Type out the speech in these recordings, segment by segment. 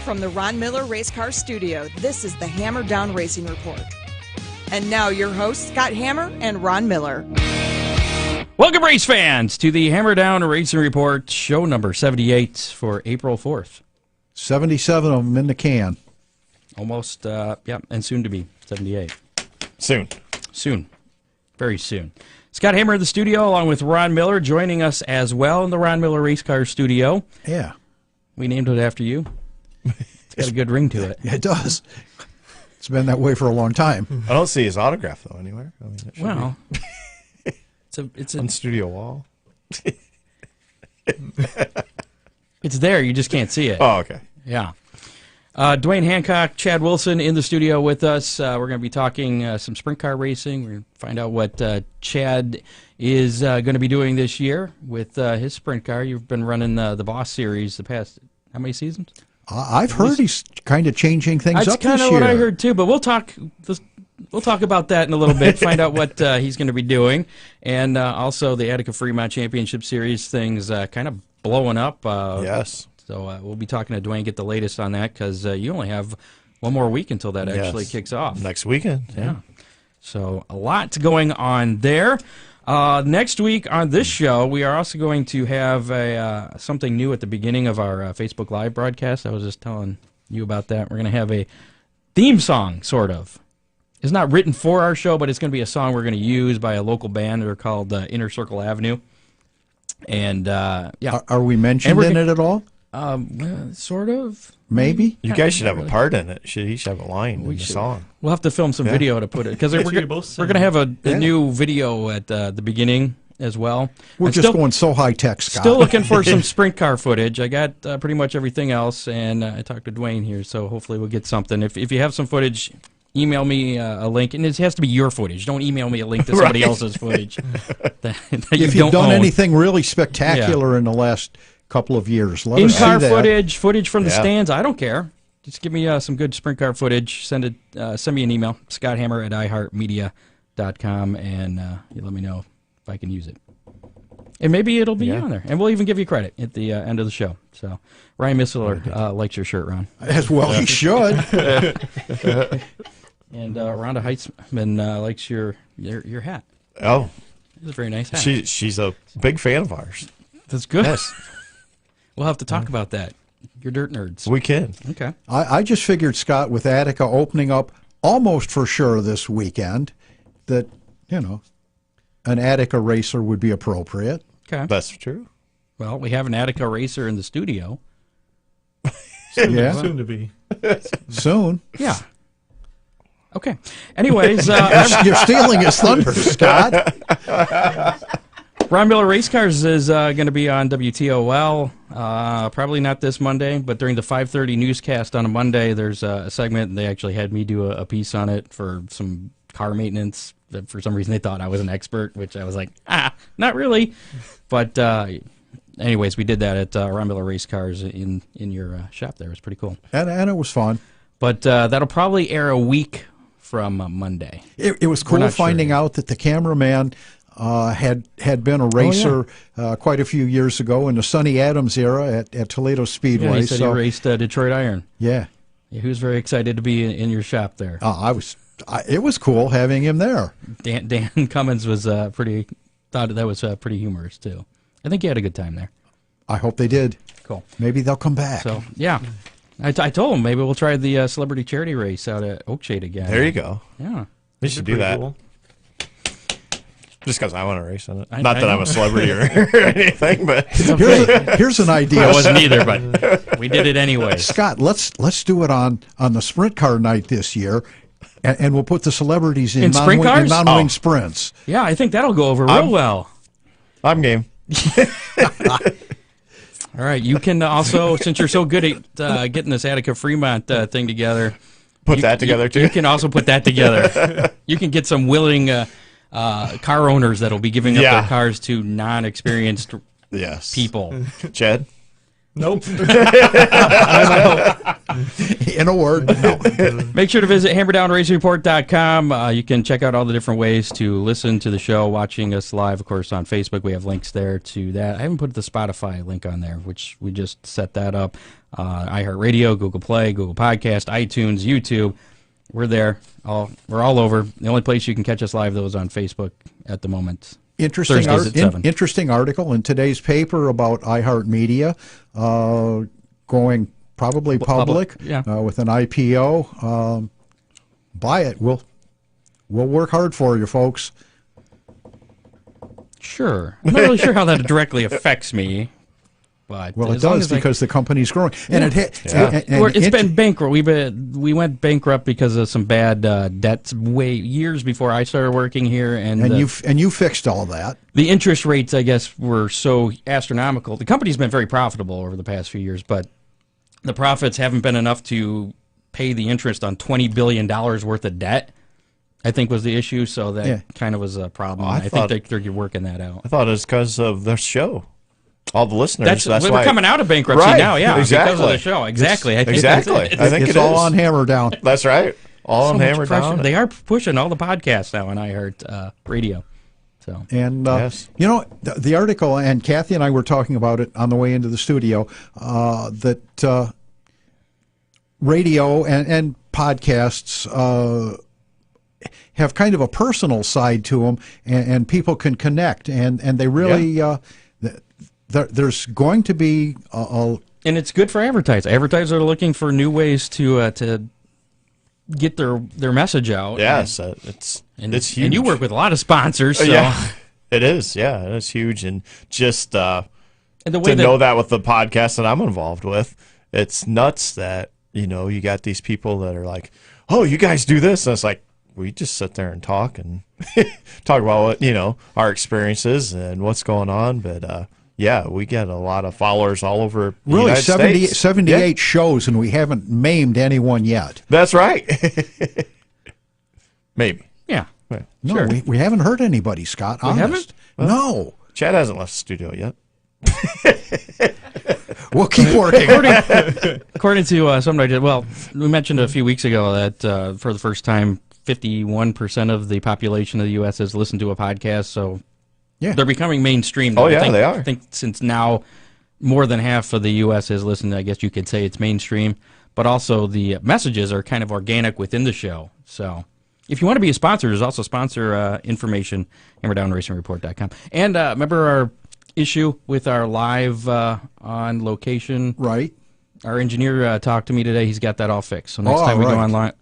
from the Ron Miller Race Car Studio, this is the Hammer Down Racing Report. And now your hosts, Scott Hammer and Ron Miller. Welcome, race fans, to the Hammer Down Racing Report, show number 78 for April 4th. 77 of them in the can. Almost, and soon to be 78. Soon. Very soon. Scott Hammer in the studio, along with Ron Miller, joining us as well in the Ron Miller Race Car Studio. Yeah. We named it after you. It's got a good ring to it. It does. It's been that way for a long time. I don't see his autograph, though, anywhere. I mean, it should Well, it's on the studio wall. It's there. You just can't see it. Oh, okay. Yeah. Duane Hancock, Chad Wilson in the studio with us. We're going to be talking some sprint car racing. We're going to find out what Chad is going to be doing this year with his sprint car. You've been running the Boss Series the past, how many seasons? I've heard he's kind of changing things That's up this year. That's kind of what I heard, too. But we'll talk about that in a little bit, find out what he's going to be doing. And also the Attica Fremont Championship Series things kind of blowing up. Yes. So we'll be talking to Duane, get the latest on that, because you only have one more week until that actually kicks off. Next weekend. Yeah. So a lot going on there. Next week on this show, we are also going to have something new at the beginning of our Facebook Live broadcast. I was just telling you about that. We're going to have a theme song, sort of. It's not written for our show, but it's going to be a song we're going to use by a local band. They're called Inner Circle Avenue. And, yeah. Are we mentioned in it at all? Sort of. Maybe. You guys should have a part in it. He should have a line in the song. We'll have to film some video to put it, because we're going to have a new video at the beginning as well. We're just going so high-tech, Scott. Still looking for some sprint car footage. I got pretty much everything else, and I talked to Duane here, so hopefully we'll get something. If you have some footage, email me a link, and it has to be your footage. Don't email me a link to somebody else's footage. that if you've done anything really spectacular in the last couple of years, let us see that. In-car footage from the stands, I don't care. Just give me some good sprint car footage. Send me an email, scotthammer@iheartmedia.com, and you let me know if I can use it. And maybe it'll be on there. And we'll even give you credit at the end of the show. So Ryan Missler likes your shirt, Ron. As well he should. And Rhonda Heitzman likes your hat. Oh. It's a very nice hat. She's a big fan of ours. That's good. Yes. We'll have to talk about that. You're dirt nerds. We can. Okay. I just figured, Scott, with Attica opening up almost for sure this weekend, that, an Attica racer would be appropriate. Okay. That's true. Well, we have an Attica racer in the studio. Soon to be. Soon. Yeah. Okay. Anyways. You're stealing his thunder, Scott. Ron Miller Race Cars is going to be on WTOL, probably not this Monday, but during the 5:30 newscast on a Monday, there's a segment, and they actually had me do a piece on it for some car maintenance. For some reason, they thought I was an expert, which I was like, not really. But anyways, we did that at Ron Miller Race Cars in your shop there. It was pretty cool. And it was fun. But that'll probably air a week from Monday. It was cool finding out that the cameraman had been a racer quite a few years ago in the Sonny Adams era at Toledo Speedway. Yeah, he said he raced Detroit Iron. Yeah. He was very excited to be in your shop there. It was cool having him there. Dan Cummins was thought that was pretty humorous too. I think he had a good time there. I hope they did. Cool. Maybe they'll come back. So yeah, I told him maybe we'll try the celebrity charity race out at Oakshade again. There you go. Yeah, we should do that. Cool. Just because I want to race in it. Not that I'm a celebrity or anything, but here's an idea. I wasn't either, but we did it anyway. Scott, let's do it on the sprint car night this year, and we'll put the celebrities in non-wing sprints. Yeah, I think that'll go over real well. I'm game. All right, you can also, since you're so good at getting this Attica Fremont thing together, put that together too. You can also put that together. You can get some willing car owners that'll be giving up their cars to non-experienced people. Chad? Nope. In a word, no. Make sure to visit hammerdownracingreport.com. You can check out all the different ways to listen to the show, watching us live, of course, on Facebook. We have links there to that. I haven't put the Spotify link on there, which we just set that up. iHeartRadio, Google Play, Google Podcast, iTunes, YouTube. We're there. We're all over. The only place you can catch us live, though, is on Facebook at the moment. Interesting article in today's paper about iHeartMedia going probably public with an IPO. Buy it. We'll work hard for you, folks. Sure. I'm not really sure how that directly affects me. But well, it does because the company's growing, and it's been bankrupt. We went bankrupt because of some bad debts years before I started working here, and you fixed all that. The interest rates, I guess, were so astronomical. The company's been very profitable over the past few years, but the profits haven't been enough to pay the interest on $20 billion worth of debt, I think was the issue. So that kind of was a problem. I think they're working that out. I thought it was because of the show. All the listeners. That's why we're coming out of bankruptcy now, exactly. Because of the show. Exactly. I think it's all on Hammer Down. That's right. All on Hammer Down. They are pushing all the podcasts now on iHeart Radio. So and the article, and Kathy and I were talking about it on the way into the studio, that radio and podcasts have kind of a personal side to them, and people can connect, and they really. There's going to be and it's good for advertisers. Advertisers are looking for new ways to get their message out. Yes, it's huge. And you work with a lot of sponsors. So. Yeah, it is. Yeah, it's huge. And just and the way know that with the podcast that I'm involved with, it's nuts that you got these people that are like, oh, you guys do this, and it's like we just sit there and talk talk about what our experiences and what's going on, but. Yeah, we get a lot of followers all over the United States. 78 shows, and we haven't maimed anyone yet. That's right. Maybe. Yeah. No, sure. we haven't hurt anybody, Scott. Honest. We haven't? Well, no. Chad hasn't left the studio yet. We'll keep working. According to something I did, we mentioned a few weeks ago that for the first time, 51% of the population of the U.S. has listened to a podcast, so... Yeah. They're becoming mainstream. They are. I think since now more than half of the U.S. has listened, I guess you could say it's mainstream. But also the messages are kind of organic within the show. So if you want to be a sponsor, there's also sponsor information, hammerdownracingreport.com. And remember our issue with our live on location? Right. Our engineer talked to me today. He's got that all fixed. So next time we go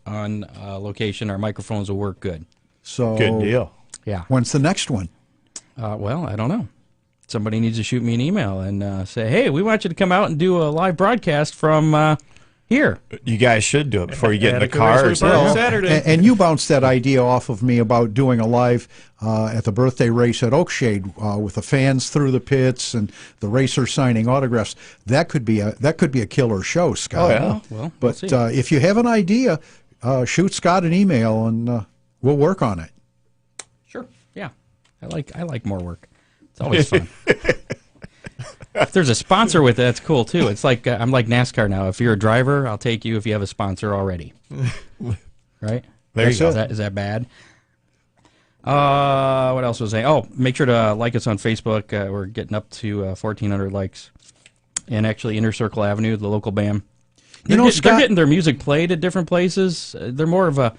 on location, our microphones will work good. So good deal. Yeah. When's the next one? I don't know. Somebody needs to shoot me an email and say, hey, we want you to come out and do a live broadcast from here. You guys should do it before you get in the car. Saturday. And you bounced that idea off of me about doing a live at the birthday race at Oakshade with the fans through the pits and the racers signing autographs. That could be a killer show, Scott. Oh, yeah. Well, but if you have an idea, shoot Scott an email and we'll work on it. Sure. Yeah. I like more work. It's always fun. If there's a sponsor with it, that's cool too. It's like I'm like NASCAR now. If you're a driver, I'll take you if you have a sponsor already. Right? There you go. Is that bad? What else was I saying? Oh, make sure to like us on Facebook. We're getting up to 1,400 likes. And actually, Inner Circle Avenue, the local band. They're getting their music played at different places. They're more of a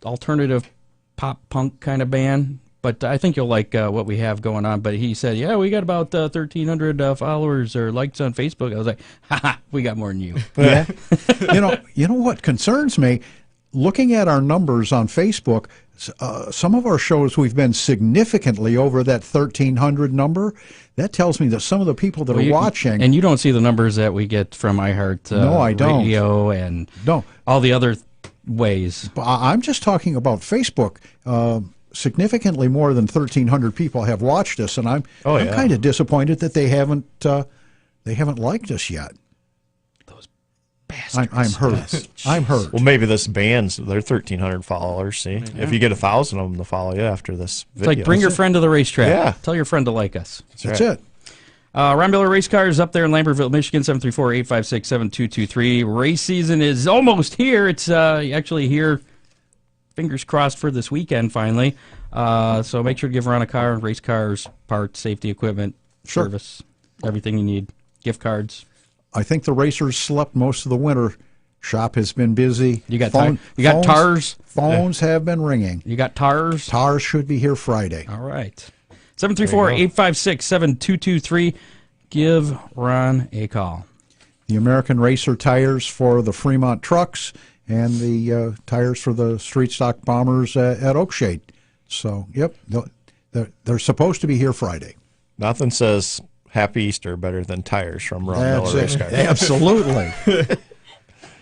alternative pop punk kind of band, but I think you'll like what we have going on. But he said, yeah, we got about 1,300 followers or likes on Facebook. I was like, ha, we got more than you. Yeah. You know what concerns me? Looking at our numbers on Facebook, some of our shows we've been significantly over that 1,300 number. That tells me that some of the people that are watching... And you don't see the numbers that we get from iHeart no, I don't. Radio and all the other ways. I'm just talking about Facebook. Significantly more than 1,300 people have watched us, and I'm kind of disappointed that they haven't liked us yet. Those bastards. I'm hurt. I'm hurt. Well, maybe this band's they're 1,300 followers. See, if you get 1,000 of them to follow you after this video, it's like bring your friend to the racetrack. Yeah, tell your friend to like us. That's it. Ron Miller Race Cars up there in Lambertville, Michigan, 734-856-7223. Race season is almost here. It's actually here, fingers crossed, for this weekend finally. So make sure to give Ron a car, race cars, parts, safety equipment, service, everything you need, gift cards. I think the racers slept most of the winter. Shop has been busy. You got tires. Phones have been ringing. You got tires. Tires should be here Friday. All right. 734-856-7223. Give Ron a call. The American Racer tires for the Fremont trucks and the tires for the street stock bombers at Oakshade. So, yep, they're supposed to be here Friday. Nothing says Happy Easter better than tires from Ron Miller Race Cars. Absolutely.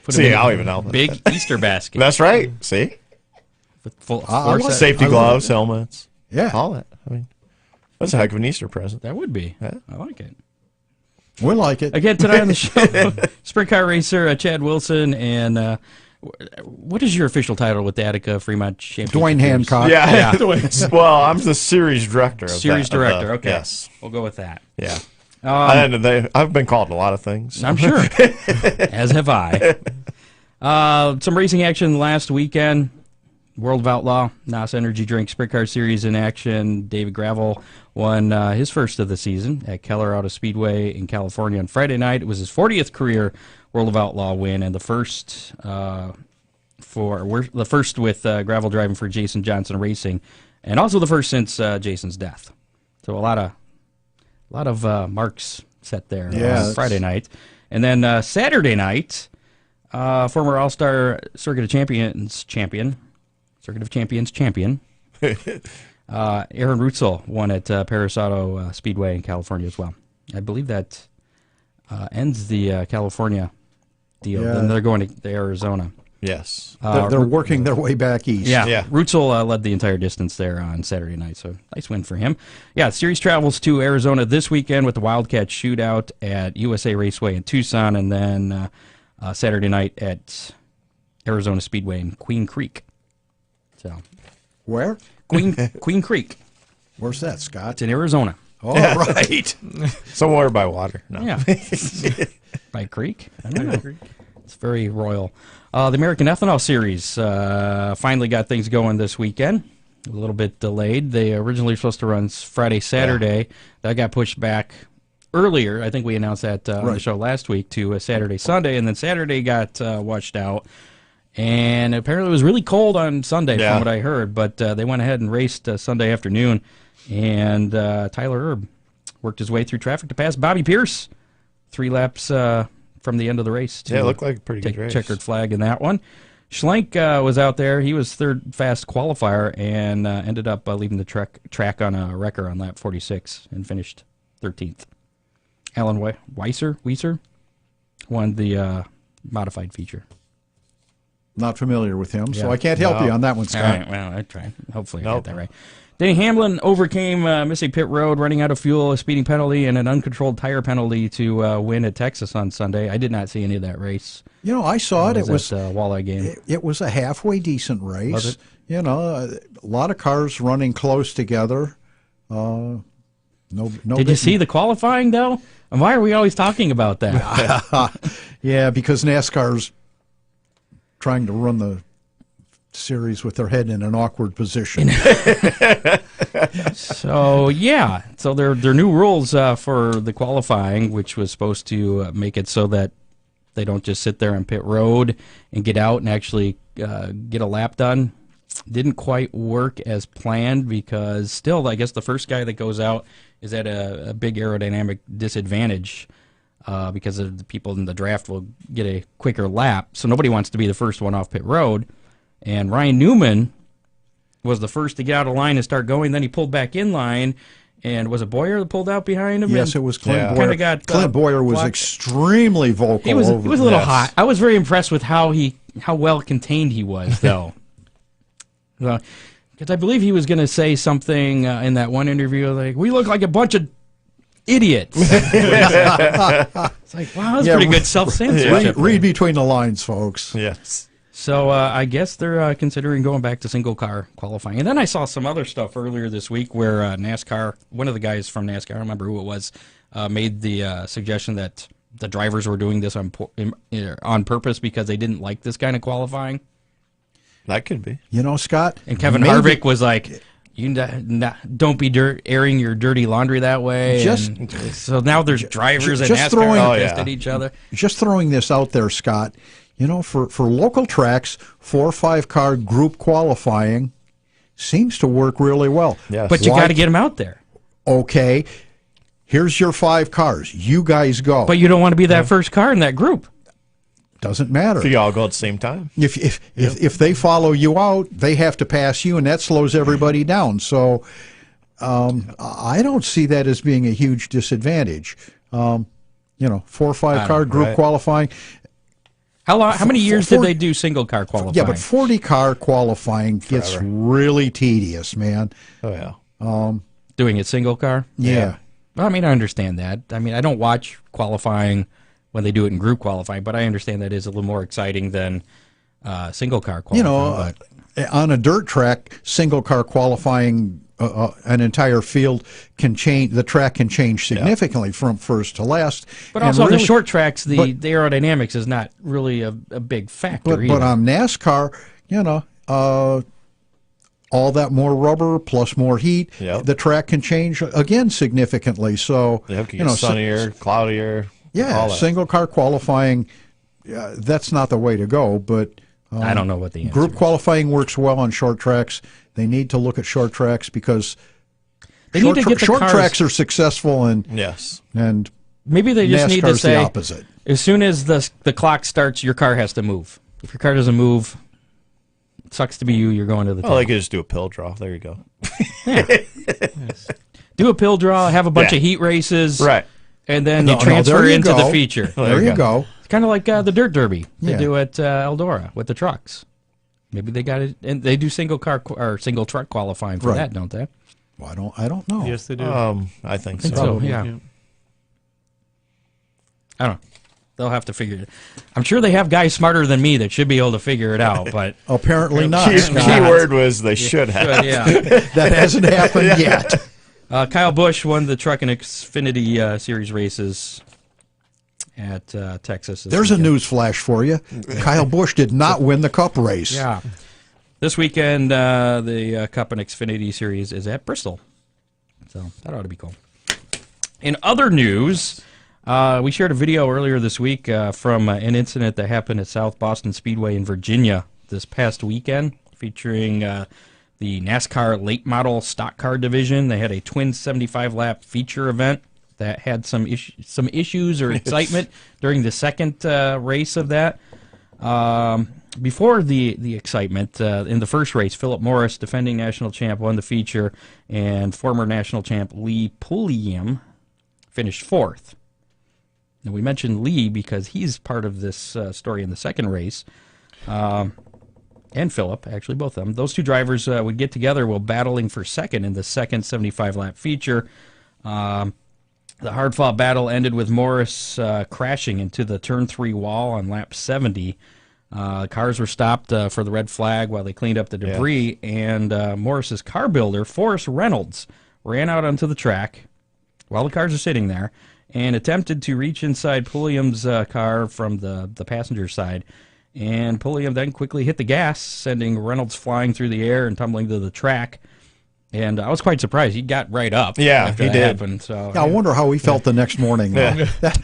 See, I'll even help. Big Easter basket. That's right. See? Safety gloves, helmets. Yeah. All that. I mean, that's a heck of an Easter present. That would be. Yeah. I like it. We like it. Again, tonight on the show, sprint car racer Chad Wilson and what is your official title with the Attica Fremont Championship Series? Duane Hancock. Yeah. Well, I'm the series director. Series director. Okay. Yes. We'll go with that. Yeah. I've been called a lot of things. I'm sure. As have I. Some racing action last weekend. World of Outlaw, NOS Energy Drink Sprint Car Series in action. David Gravel won his first of the season at Keller Auto Speedway in California on Friday night. It was his 40th career World of Outlaw win, and the first with Gravel driving for Jason Johnson Racing, and also the first since Jason's death. So a lot of marks set there on Friday night, and then Saturday night, former All-Star Circuit of Champions champion. Aaron Rutzel won at Paris Auto Speedway in California as well. I believe that ends the California deal. Yeah. Then they're going to Arizona. Yes. They're working their way back east. Yeah. Rutzel led the entire distance there on Saturday night, so nice win for him. Yeah, series travels to Arizona this weekend with the Wildcat Shootout at USA Raceway in Tucson, and then Saturday night at Arizona Speedway in Queen Creek. So, where? Queen Creek. Where's that, Scott? It's in Arizona. Oh, right. Somewhere by water. No. Yeah. By creek? I don't know. It's very royal. The American Ethanol Series finally got things going this weekend. A little bit delayed. They originally were supposed to run Friday, Saturday. Yeah. That got pushed back earlier. I think we announced that on the show last week to Saturday, Sunday, and then Saturday got washed out. And apparently it was really cold on Sunday from what I heard, but they went ahead and raced Sunday afternoon, and Tyler Erb worked his way through traffic to pass Bobby Pierce 3 laps from the end of the race. Yeah, it looked like a pretty good race. Checkered flag in that one. Schlenk was out there. He was third fast qualifier and ended up leaving the track on a wrecker on lap 46 and finished 13th. Alan Weiser won the modified feature. Not familiar with him, so I can't help you on that one, Scott. All right, well, I tried. Hopefully I got that right. Denny Hamlin overcame missing pit road, running out of fuel, a speeding penalty, and an uncontrolled tire penalty to win at Texas on Sunday. I did not see any of that race. You know, I saw it. It was a walleye game. It was a halfway decent race. Was it? You know, a lot of cars running close together. Did you see the qualifying, though? And why are we always talking about that? Yeah, because NASCAR's trying to run the series with their head in an awkward position. So their new rules for the qualifying, which was supposed to make it so that they don't just sit there on pit road and get out and actually get a lap done, didn't quite work as planned, because still, I guess the first guy that goes out is at a big aerodynamic disadvantage. Because of the people in the draft will get a quicker lap. So nobody wants to be the first one off pit road. And Ryan Newman was the first to get out of line and start going. Then he pulled back in line. And was it Boyer that pulled out behind him? Yes, it was Clint Boyer. Clint Boyer was extremely vocal. He was a little hot. I was very impressed with how well contained he was, though. Because I believe he was going to say something in that one interview like, "We look like a bunch of idiots." It's like, wow, that's pretty good self-censorship. Read between the lines, folks. Yes. So I guess they're considering going back to single car qualifying. And then I saw some other stuff earlier this week where NASCAR, one of the guys from NASCAR, I don't remember who it was, made the suggestion that the drivers were doing this on purpose because they didn't like this kind of qualifying. That could be. You know, Scott. And Kevin Harvick was like, don't be airing your dirty laundry that way. So now there's drivers and NASCAR pissed at each other. Just throwing this out there, Scott. For local tracks, 4 or 5 car group qualifying seems to work really well. Yes. But you got to get them out there. Okay, here's your 5 cars. You guys go. But you don't want to be that first car in that group. Doesn't matter. So you all go at the same time. If they follow you out, they have to pass you, and that slows everybody down. So I don't see that as being a huge disadvantage. 4 or 5 car group qualifying. How many years did they do single car qualifying? Yeah, but 40 car qualifying gets really tedious, man. Oh yeah. Doing it single car? Yeah. Well, I understand that. I don't watch qualifying when they do it in group qualifying, but I understand that is a little more exciting than single car qualifying. On a dirt track, single car qualifying, an entire field can change. The track can change significantly from first to last. But also on the short tracks, the aerodynamics is not really a big factor. But on NASCAR, all that more rubber plus more heat, the track can change again significantly. So sunnier, cloudier. Yeah, single car qualifying, that's not the way to go. But I don't know what the answer group is. Qualifying works well on short tracks. They need to look at short tracks because short tracks are successful, and maybe they just need to say the opposite. As soon as the clock starts, your car has to move. If your car doesn't move, it sucks to be you. You're going to the top. They could just do a pill draw. There you go. Yes. Do a pill draw. Have a bunch of heat races. Right. And then you transfer into the feature. There you go. It's kind of like the Dirt Derby they do at Eldora with the trucks. Maybe they got it, and they do single car or single truck qualifying for that, don't they? Well, I don't know. Yes, they do. I think so. Yeah. I don't know. They'll have to figure it. I'm sure they have guys smarter than me that should be able to figure it out, but apparently not. Key word was they should have. That hasn't happened yet. Kyle Busch won the Truck and Xfinity Series races at Texas. There's a news flash for you. Kyle Busch did not win the Cup race. Yeah. This weekend, the Cup and Xfinity Series is at Bristol. So that ought to be cool. In other news, we shared a video earlier this week from an incident that happened at South Boston Speedway in Virginia this past weekend, featuring the NASCAR late model stock car division. They had a twin 75-lap feature event that had some issues or excitement during the second race of that. Before the excitement, in the first race, Philip Morris, defending national champ, won the feature, and former national champ Lee Pulliam finished fourth. Now, we mentioned Lee because he's part of this story in the second race. And Phillip, actually, both of them. Those two drivers would get together while battling for second in the second 75-lap feature. The hard-fought battle ended with Morris crashing into the Turn 3 wall on lap 70. Cars were stopped for the red flag while they cleaned up the debris, and Morris's car builder, Forrest Reynolds, ran out onto the track while the cars are sitting there and attempted to reach inside Pulliam's car from the passenger side. And Pulliam then quickly hit the gas, sending Reynolds flying through the air and tumbling to the track. And I was quite surprised. He got right up. Yeah, after he that did. Happened, so, I wonder how he felt the next morning.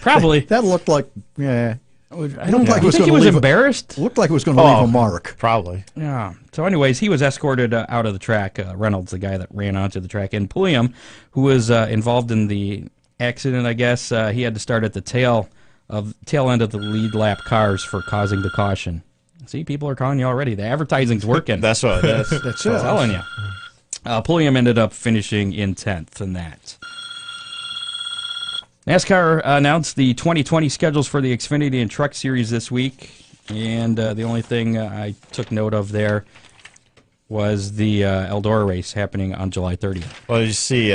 Probably. That looked like, I don't think he was embarrassed. Looked like it was going to leave a mark. Probably. Yeah. So anyways, he was escorted out of the track, Reynolds, the guy that ran onto the track. And Pulliam, who was involved in the accident, I guess, he had to start at the tail end of the lead lap cars for causing the caution. See, people are calling you already. The advertising's working. That's what it is. That's it. I'm telling you. Pulliam ended up finishing in 10th in that. NASCAR announced the 2020 schedules for the Xfinity and Truck Series this week, and the only thing I took note of there was the Eldora race happening on July 30th. Well, you see,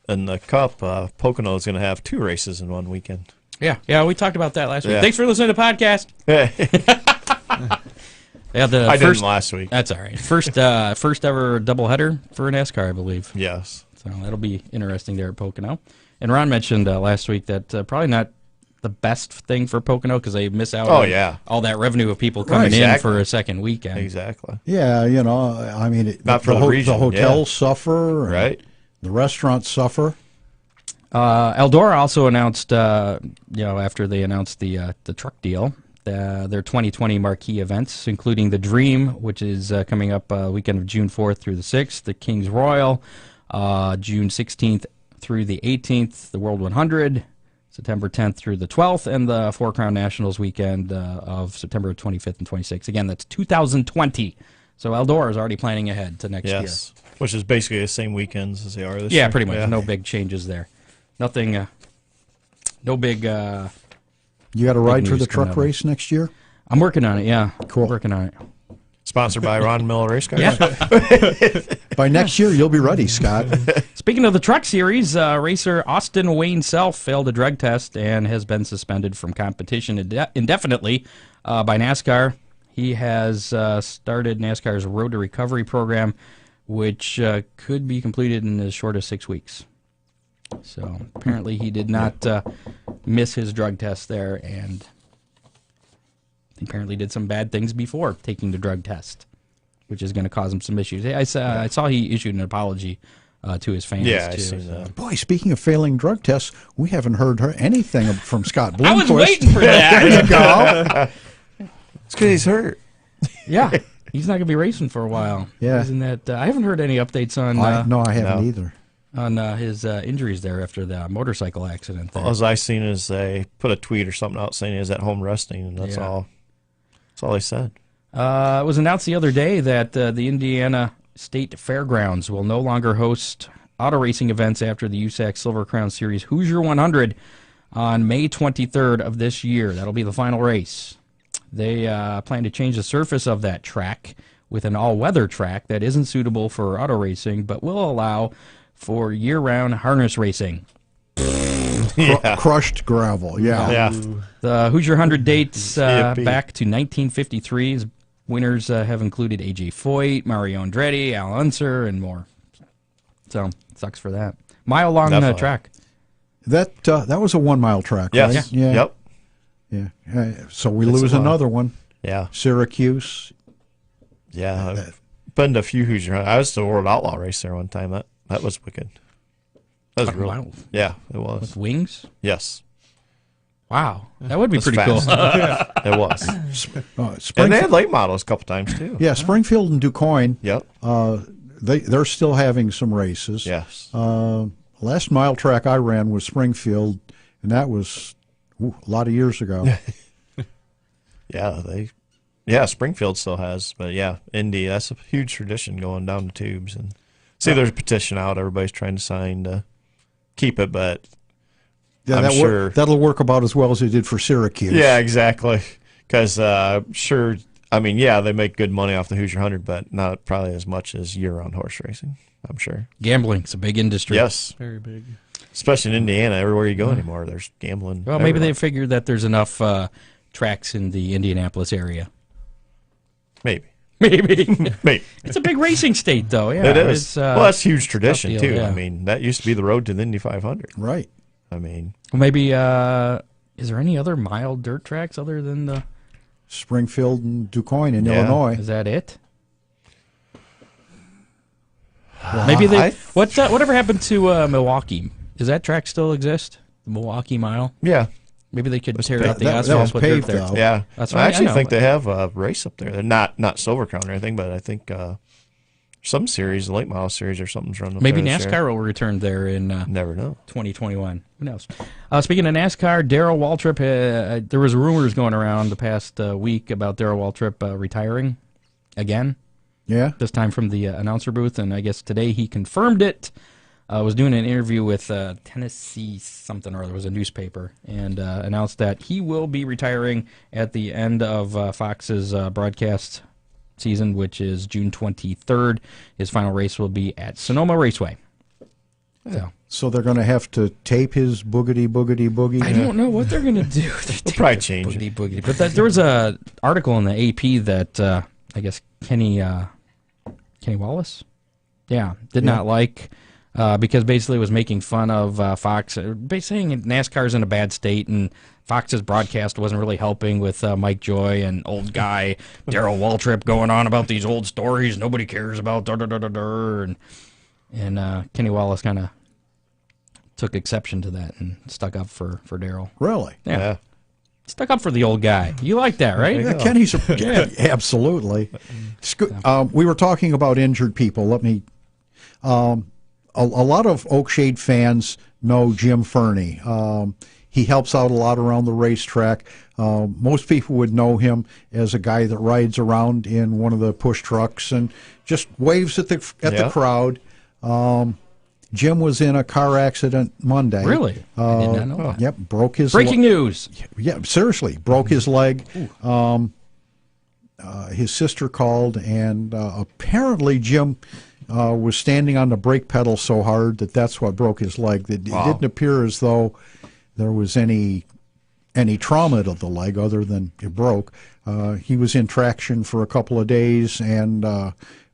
in the Cup, Pocono is going to have 2 races in one weekend. Yeah, we talked about that last week. Thanks for listening to the podcast. I didn't last week. That's all right. First ever doubleheader for NASCAR, I believe. Yes. So that'll be interesting there at Pocono. And Ron mentioned last week that probably not the best thing for Pocono because they miss out Oh, on yeah. all that revenue of people coming in for a second weekend. Exactly. Yeah, I mean, Not for the region. The hotels suffer. Right. The restaurants suffer. Eldora also announced, after they announced the truck deal, their 2020 marquee events, including the Dream, which is coming up weekend of June 4th through the 6th, the King's Royal, June 16th through the 18th, the World 100, September 10th through the 12th, and the Four Crown Nationals weekend of September 25th and 26th. Again, that's 2020. So Eldora is already planning ahead to next year. Yes, which is basically the same weekends as they are this year. Yeah, pretty much. No big changes there. Nothing, no big... You got a ride for the truck race next year? I'm working on it, yeah. Cool. Working on it. Sponsored by Ron Miller Race Cars. Yeah. By next year, you'll be ready, Scott. Speaking of the truck series, racer Austin Wayne Self failed a drug test and has been suspended from competition indefinitely by NASCAR. He has started NASCAR's Road to Recovery program, which could be completed in as short as 6 weeks. So apparently he did not miss his drug test there, and he apparently did some bad things before taking the drug test, which is going to cause him some issues. I saw he issued an apology to his fans. Yeah, too, I seen that. Boy, speaking of failing drug tests, we haven't heard anything from Scott Bloomquist. I was waiting for that. There you go. It's because he's hurt. Yeah, he's not going to be racing for a while. Yeah. Isn't that? I haven't heard any updates on. No, I haven't either. On his injuries there after the motorcycle accident. There. All I seen is they put a tweet or something out saying he was at home resting, and that's all. That's all they said. It was announced the other day that the Indiana State Fairgrounds will no longer host auto racing events after the USAC Silver Crown Series Hoosier 100 on May 23rd of this year. That'll be the final race. They plan to change the surface of that track with an all-weather track that isn't suitable for auto racing, but will allow for year-round harness racing. Crushed gravel, yeah. The Hoosier 100 dates back to 1953. His winners have included A.J. Foyt, Mario Andretti, Al Unser, and more. So, sucks for that. Mile-long track. That was a 1 mile track, yes. right? Yeah. Yep. Yeah. So we lose another one. Yeah. Syracuse. Yeah. I've been to a few Hoosier. I was to the World Outlaw race there one time. That was wicked. That was real. Wow. Yeah, it was. With wings? Yes. That would be pretty cool. It was. And they had late models a couple times, too. Yeah, Springfield and DuQuoin. Yep. They're still having some races. Yes. Last mile track I ran was Springfield, and that was a lot of years ago. Springfield still has, but Indy, that's a huge tradition going down the tubes. And see, there's a petition out. Everybody's trying to sign to keep it, but I'm sure that'll work about as well as it did for Syracuse. Yeah, exactly. Because they make good money off the Hoosier 100, but not probably as much as year-round horse racing, I'm sure. Gambling's a big industry. Yes. Very big. Especially in Indiana, everywhere you go anymore, there's gambling. Well, maybe they figured that there's enough tracks in the Indianapolis area. Maybe. It's a big racing state, though. Yeah, it is. That's huge tradition, too. Yeah. I mean, that used to be the road to the Indy 500. Right. I mean. Well, maybe, is there any other mile dirt tracks other than the... Springfield and DuQuoin in Illinois. Is that it? Maybe they... whatever happened to Milwaukee? Does that track still exist? The Milwaukee Mile? Yeah. Maybe they could tear out the asphalt that was and put paved, dirt there. though. Yeah. That's I right. actually think they have a race up there. They're not Silver Crown or anything, but I think some series, the late model series or something's running up Maybe there NASCAR will return there in never know 2021. Who knows? Speaking of NASCAR, Darrell Waltrip, there was rumors going around the past week about Darrell Waltrip retiring again. Yeah. This time from the announcer booth, and I guess today he confirmed it. Was doing an interview with Tennessee something or other, it was a newspaper, and announced that he will be retiring at the end of Fox's broadcast season, which is June 23rd. His final race will be at Sonoma Raceway. So they're going to have to tape his boogity boogie. I don't know what they're going to do. They'll probably change it. Boogity. But there was an article in the AP that I guess Kenny Wallace, did not like. Because basically it was making fun of Fox, basically saying NASCAR's in a bad state, and Fox's broadcast wasn't really helping with Mike Joy and old guy Darryl Waltrip going on about these old stories nobody cares about, and Kenny Wallace kind of took exception to that and stuck up for Darryl. Really? Yeah. Stuck up for the old guy. You like that, right? Yeah, Kenny's absolutely. We were talking about injured people. Let me. A lot of Oakshade fans know Jim Fernie. He helps out a lot around the racetrack. Most people would know him as a guy that rides around in one of the push trucks and just waves at the crowd. Jim was in a car accident Monday. Really? I did not know that. Yep, broke his breaking news. Yeah, seriously, broke his leg. His sister called, and apparently Jim was standing on the brake pedal so hard that's what broke his leg. It didn't appear as though there was any trauma to the leg other than it broke. He was in traction for a couple of days, and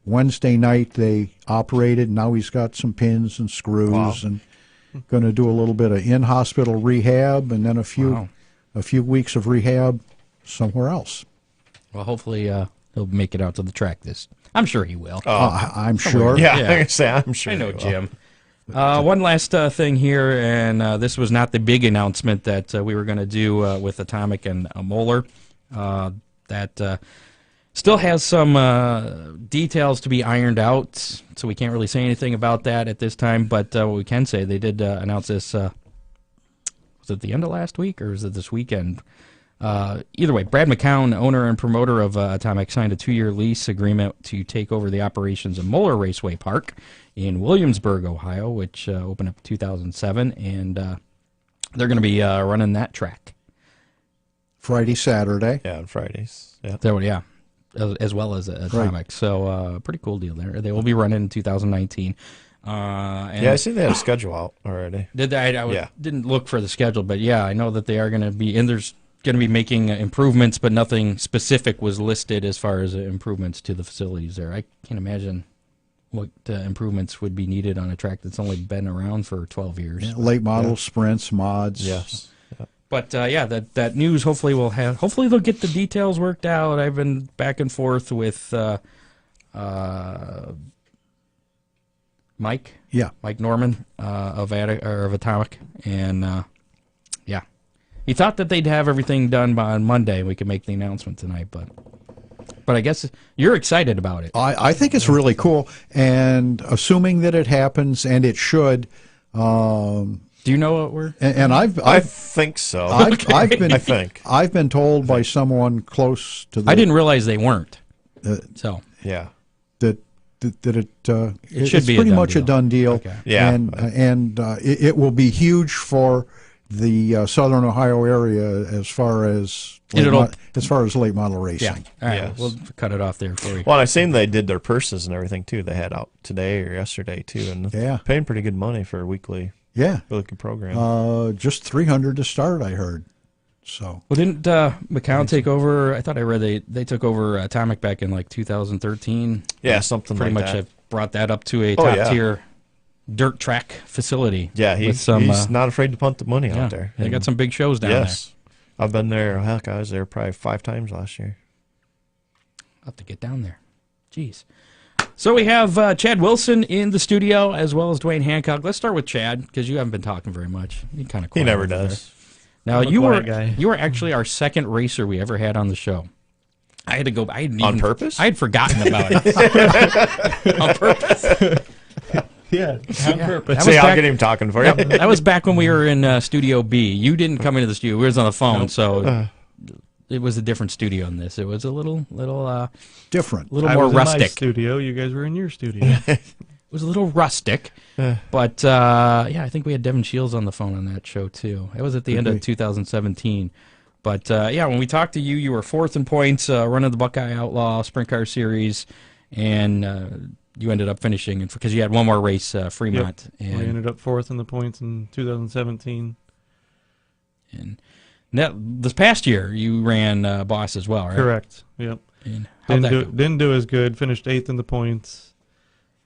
Wednesday night they operated. Now he's got some pins and screws and going to do a little bit of in-hospital rehab and then a few weeks of rehab somewhere else. Well, hopefully he'll make it out to the track I'm sure he will. I'm sure. Yeah, I'm sure. I know Jim. One last thing here, and this was not the big announcement that we were going to do with Atomic and Moeller. That still has some details to be ironed out, so we can't really say anything about that at this time. But what we can say, they did announce this, was it the end of last week, or is it this weekend? Either way, Brad McCown, owner and promoter of Atomic, signed a 2-year lease agreement to take over the operations of Moeller Raceway Park in Williamsburg, Ohio, which opened up in 2007, and they're going to be running that track. Friday, Saturday. Yeah, on Fridays. Yeah. So, yeah, as well as Atomic. Right. So, pretty cool deal there. They will be running in 2019. And I see they have a schedule out already. Did they? I didn't look for the schedule, but yeah, I know that they are going to be, and there's going to be making improvements, but nothing specific was listed as far as improvements to the facilities there. I can't imagine what improvements would be needed on a track that's only been around for 12 years. Yeah, late model sprints, mods. Yes. Yeah. But that news hopefully they'll get the details worked out. I've been back and forth with Mike. Yeah. Mike Norman of Atomic, and he thought that they'd have everything done on Monday. We could make the announcement tonight, but I guess you're excited about it. I think it's really cool, and assuming that it happens, and it should. Do you know what we're? And I think so. I've been told by someone close to. I didn't realize they weren't. So yeah, that it should be pretty much a done deal. Okay. Yeah, and it will be huge for the Southern Ohio area as far as late model racing. Yeah, all right, we'll cut it off there for you. Well, I've seen they did their purses and everything too. They had out today or yesterday too, and paying pretty good money for a weekly. Yeah, really good program. Just $300 to start, I heard. So, well, didn't McCown take over? I thought I read they took over Atomic back in like 2013. Yeah, something pretty like much that. Have brought that up to a top tier dirt track facility. Yeah, he's not afraid to punt the money out there. They got some big shows down there. Yes, I've been there. Heck, I was there probably 5 times last year. I'll have to get down there. Jeez. So we have Chad Wilson in the studio as well as Duane Hancock. Let's start with Chad because you haven't been talking very much. You're kind of quiet. He never does. Now you were actually our second racer we ever had on the show. I had to go. On purpose? I had forgotten about it. On purpose. Yeah, on purpose. See, I'll get him talking for you. That was back when we were in Studio B. You didn't come into the studio. We was on the phone, so it was a different studio in this. It was a little different, a little more rustic. My studio. You guys were in your studio. It was a little rustic, but I think we had Devin Shields on the phone on that show too. It was at the end of 2017. But when we talked to you, you were 4th in points, running the Buckeye Outlaw Sprint Car Series, and you ended up finishing because you had one more race, Fremont. Yep. And we ended up 4th in the points in 2017. And this past year, you ran Boss as well, right? Correct. Yep. And didn't do as good. Finished 8th in the points.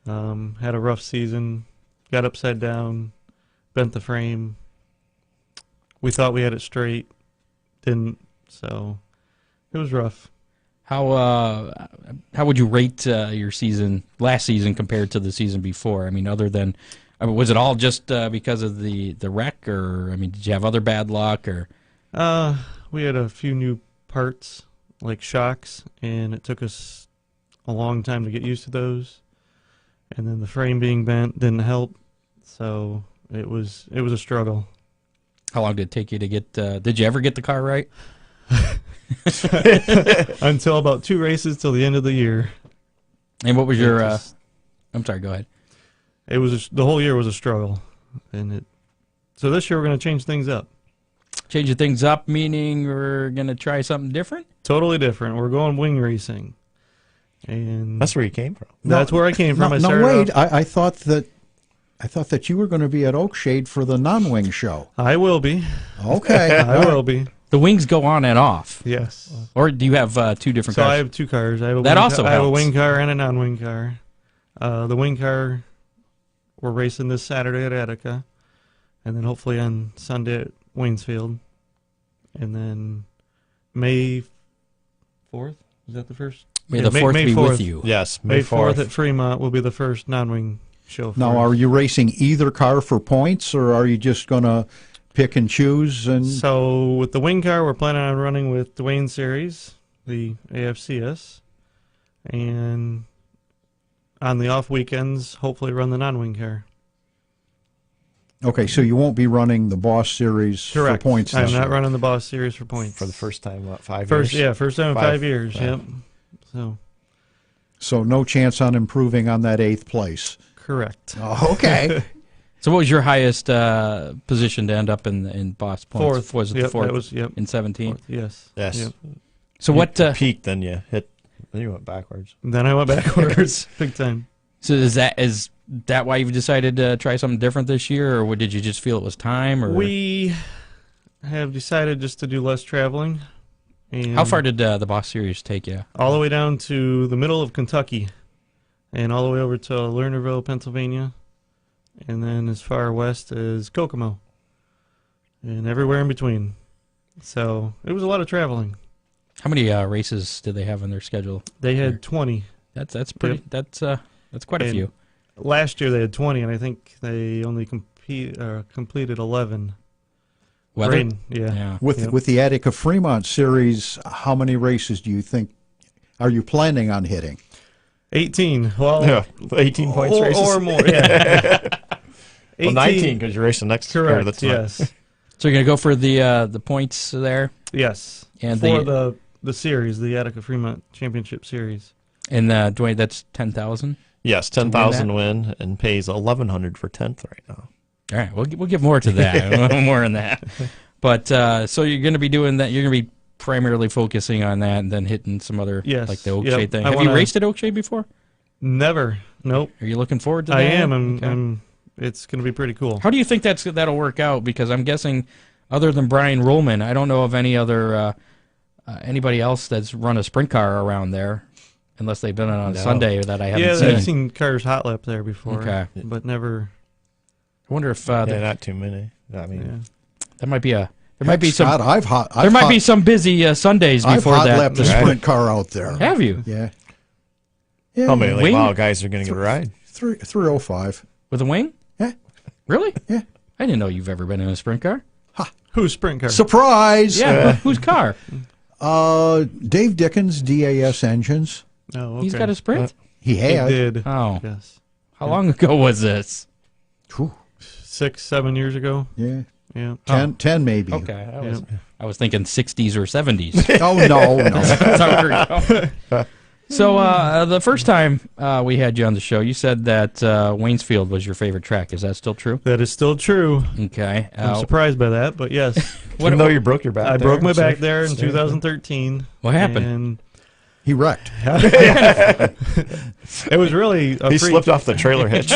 Had a rough season. Got upside down. Bent the frame. We thought we had it straight. didn't. So it was rough. How would you rate your season last season compared to the season before? I mean, was it all just because of the wreck, or I mean, did you have other bad luck, or? We had a few new parts like shocks, and it took us a long time to get used to those. And then the frame being bent didn't help, so it was a struggle. How long did it take you to get? Did you ever get the car right? Until about 2 races till the end of the year. And what was your? I'm sorry. Go ahead. It was the whole year was a struggle, and so this year we're going to change things up. Changing things up, meaning we're going to try something different. Totally different. We're going wing racing, and that's where you came from. That's where I came from. No, wait. I thought that you were going to be at Oakshade for the non-wing show. I will be. Okay, I will be. The wings go on and off. Yes. Or do you have 2 different cars? So I have 2 cars. I have I have a wing car and a non-wing car. The wing car, we're racing this Saturday at Attica, and then hopefully on Sunday at Waynesfield. And then May 4th, is that the first? May the 4th be 4th. With you. Yes, May 4th at Fremont will be the first non-wing show. Now, are you racing either car for points, or are you just going to pick and choose? And so with the wing car, we're planning on running with Duane Series, the AFCS, and on the off weekends, hopefully run the non-wing car. Okay, so you won't be running the Boss Series Correct. for points this year. I'm not running the Boss Series for points. For the first time, what, 5 years? Yeah, first time in 5 years, yep. So no chance on improving on that 8th place. Correct. Oh, okay. So what was your highest position to end up in Boss points? 4th. Was it the 4th that was, in 17? 4th, yes. Yes. Yep. So what peaked, then you went backwards. Then I went backwards big time. So is that why you've decided to try something different this year, or did you just feel it was time? Or we have decided just to do less traveling. And how far did the Boss Series take you? All the way down to the middle of Kentucky, and all the way over to Lernerville, Pennsylvania, and then as far west as Kokomo, and everywhere in between. So it was a lot of traveling. How many races did they have on their schedule? They had 20. That's pretty. Yep. That's quite a few. Last year they had 20, and I think they only completed 11. Weather? Rain, yeah. With the Attica Fremont Series, how many races do you think are you planning on hitting? 18. Well, yeah, 18 points races or more. Yeah. Well, 19 because you're racing next. Correct. That's yes. So you're gonna go for the points there. Yes. And for the series, the Attica Fremont Championship Series. And Duane, that's 10,000. Yes, 10,000 win and pays 1,100 for 10th right now. All right, we'll give more to that, more on that. But so you're going to be doing that. You're going to be primarily focusing on that, and then hitting some other like the Oakshade thing. Have you raced at Oakshade before? Never. Nope. Are you looking forward to that? I am. It's going to be pretty cool. How do you think that'll work out? Because I'm guessing, other than Brian Rollman, I don't know of any other anybody else that's run a sprint car around there. Unless they've been on Sunday that I haven't seen. Yeah, I've seen cars hot lap there before, but never. I wonder if not too many. I mean, there might be some busy Sundays before I've that. hot lapped the sprint car out there. Have you? Yeah. How many guys are going to get a ride? 305 with a wing. Yeah. Really? Yeah. I didn't know you've ever been in a sprint car. Ha. Whose sprint car? Surprise! Yeah. Whose car? Dave Dickens, DAS Engines. Oh, okay. He's got a sprint? He had. He did. Oh. Yes. How long ago was this? 6-7 years ago. Yeah. Yeah. 10 maybe. Okay. I was thinking 60s or 70s. Oh, no. That's how we're going. So the first time we had you on the show, you said that Waynesfield was your favorite track. Is that still true? That is still true. Okay. I'm surprised by that, but yes. Even though you broke your back I broke my back there in 2013. What happened? And he wrecked. It was really he slipped off the trailer hitch.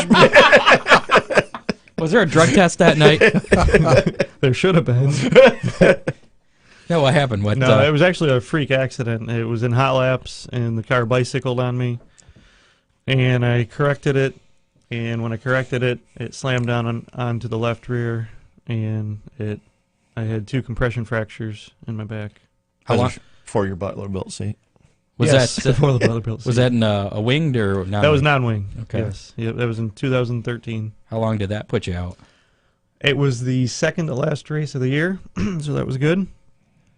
Was there a drug test that night? There should have been. No, what happened? No, it was actually a freak accident. It was in hot laps, and the car bicycled on me. And I corrected it, and when I corrected it, it slammed down onto the left rear, and it I had 2 compression fractures in my back. How long? For your Butler built seat. Was yes, that before the Butler built seat. Was that in a winged or non-winged? That was non-wing. Okay. Yes. Yep, that was in 2013. How long did that put you out? It was the second to last race of the year, so that was good.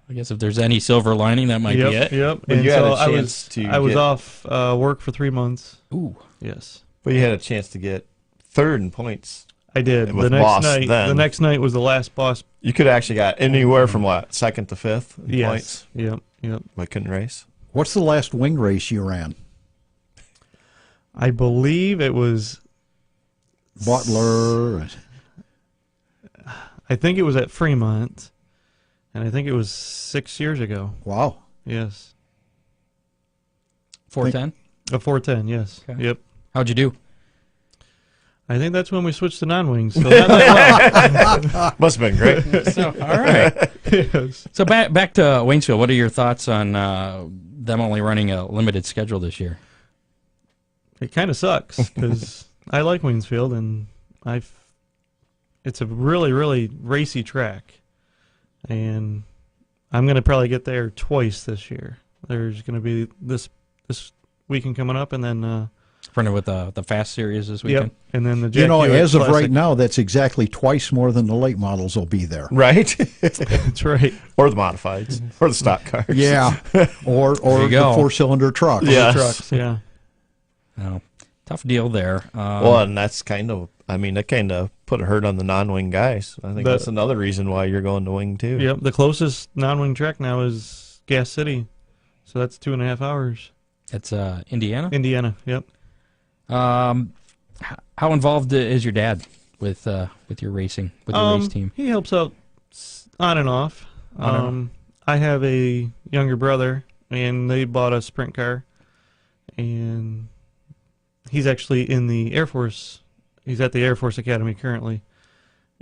I guess if there's any silver lining, that might be it. Yep. But you had a chance I was off work for 3 months. Ooh. Yes. But you had a chance to get third in points. I did. With Boss the next night was the last Boss. You could have actually got anywhere from what, 2nd to 5th in points. Yep. But couldn't race. What's the last wing race you ran? I believe it was Butler. I think it was at Fremont, and I think it was 6 years ago. Wow. Yes. 410? A 410, yes. Okay. Yep. How'd you do? I think that's when we switched to non-wings. So not that well. Must have been great. So, all right. Yes. So back to Waynesville. What are your thoughts on them only running a limited schedule this year? It kind of sucks because I like Waynesfield, and it's a really, really racy track, and I'm going to probably get there twice this year. There's going to be this weekend coming up, and then running with the Fast Series this weekend. Yep. And then the Jack Hewitt as of Classic. right now, that's exactly twice more than the late models will be there. Right? That's right. Or the modifieds. Or the stock cars. Yeah. Or the 4-cylinder trucks. Yes. Trucks, yeah. Oh, tough deal there. Well, and that's kind of, that kind of put a hurt on the non-wing guys. I think that's another reason why you're going to wing too. Yep. The closest non-wing track now is Gas City, so that's 2.5 hours. That's Indiana? Indiana, yep. How involved is your dad with your racing, with your race team? He helps out on and off. I have a younger brother, and they bought a sprint car, and he's actually in the Air Force. He's at the Air Force Academy currently,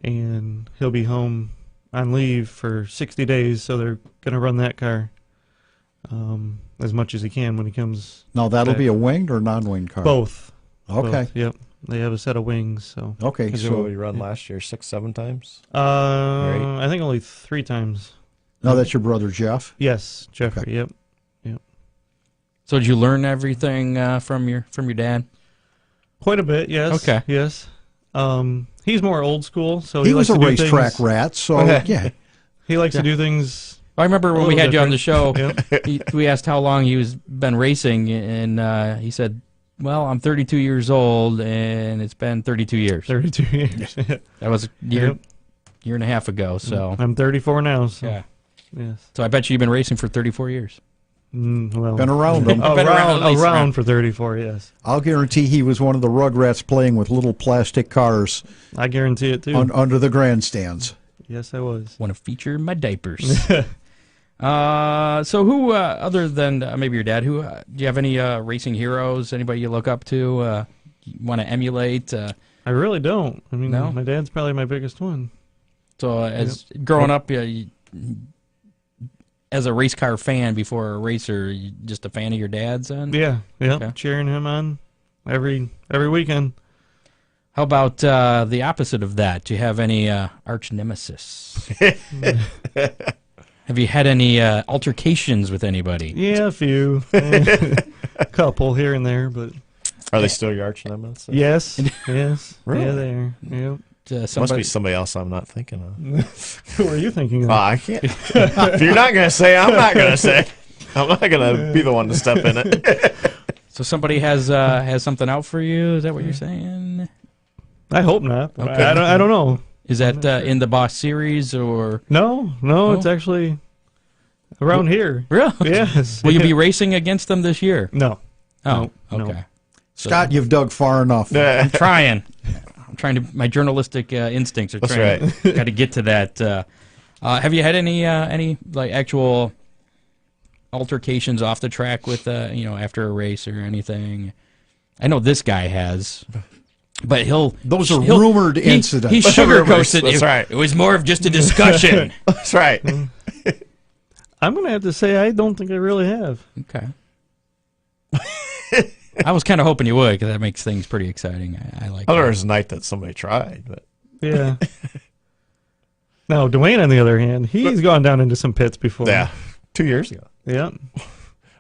and he'll be home on leave for 60 days, so they're going to run that car as much as he can when he comes. Now, that'll back. be a winged or non-winged car? Both. Okay. Both, yep. They have a set of wings. So. Okay. So we run last year 6-7 times? I think only 3 times. No, that's your brother Jeff? Yes, Jeffrey, okay. Yep. So did you learn everything from your dad? Quite a bit, yes. Okay. Yes. He's more old school, so he likes was a to do racetrack things, rat, so yeah. He likes to do things. I remember when we had you on the show, Yep. we asked how long he was been racing, and he said, "Well, I'm 32 years old, and it's been 32 years." 32 years. That was a year and a half ago. So I'm 34 now. So. yeah. Yes. So I bet you've been racing for 34 years. Well, Been around them. around for 34, yes. I'll guarantee he was one of the Rugrats playing with little plastic cars I guarantee it, too. under the grandstands. Yes, I was. Want to feature my diapers. So who, other than maybe your dad, do you have any racing heroes, anybody you look up to, you want to emulate? I really don't. I mean, No? my dad's probably my biggest one. So as growing up, as a race car fan before a racer, you just a fan of your dad's? Yeah. Okay. Cheering him on every weekend. How about the opposite of that? Do you have any arch nemesis? Have you had any altercations with anybody? Yeah, a few. A couple here and there, but... Are they still your arch nemesis? Yes. Yes. Really? Yeah, they are. Yep. Must be somebody else I'm not thinking of. Who are you thinking of? I can't. If you're not going to say, I'm not going to say. I'm not going to be the one to step in it. So somebody has something out for you? Is that what you're saying? I hope not. Okay. I don't know. Is that in the Boss Series or? No, it's actually around here. Really? Yes. Will you be racing against them this year? No. Oh, No. okay. Scott, you've dug far enough. I'm trying. My journalistic instincts are trying. Got to get to that. Have you had any like actual altercations off the track with after a race or anything? I know this guy has, but those are rumored incidents. He sugarcoats it. That's right. It was more of just a discussion. That's right. I'm going to have to say I don't think I really have. Okay. I was kind of hoping you would, because that makes things pretty exciting. I like. There was a night that somebody tried, but yeah. Now, Duane, on the other hand, he's gone down into some pits before. Yeah, 2 years ago. Yeah.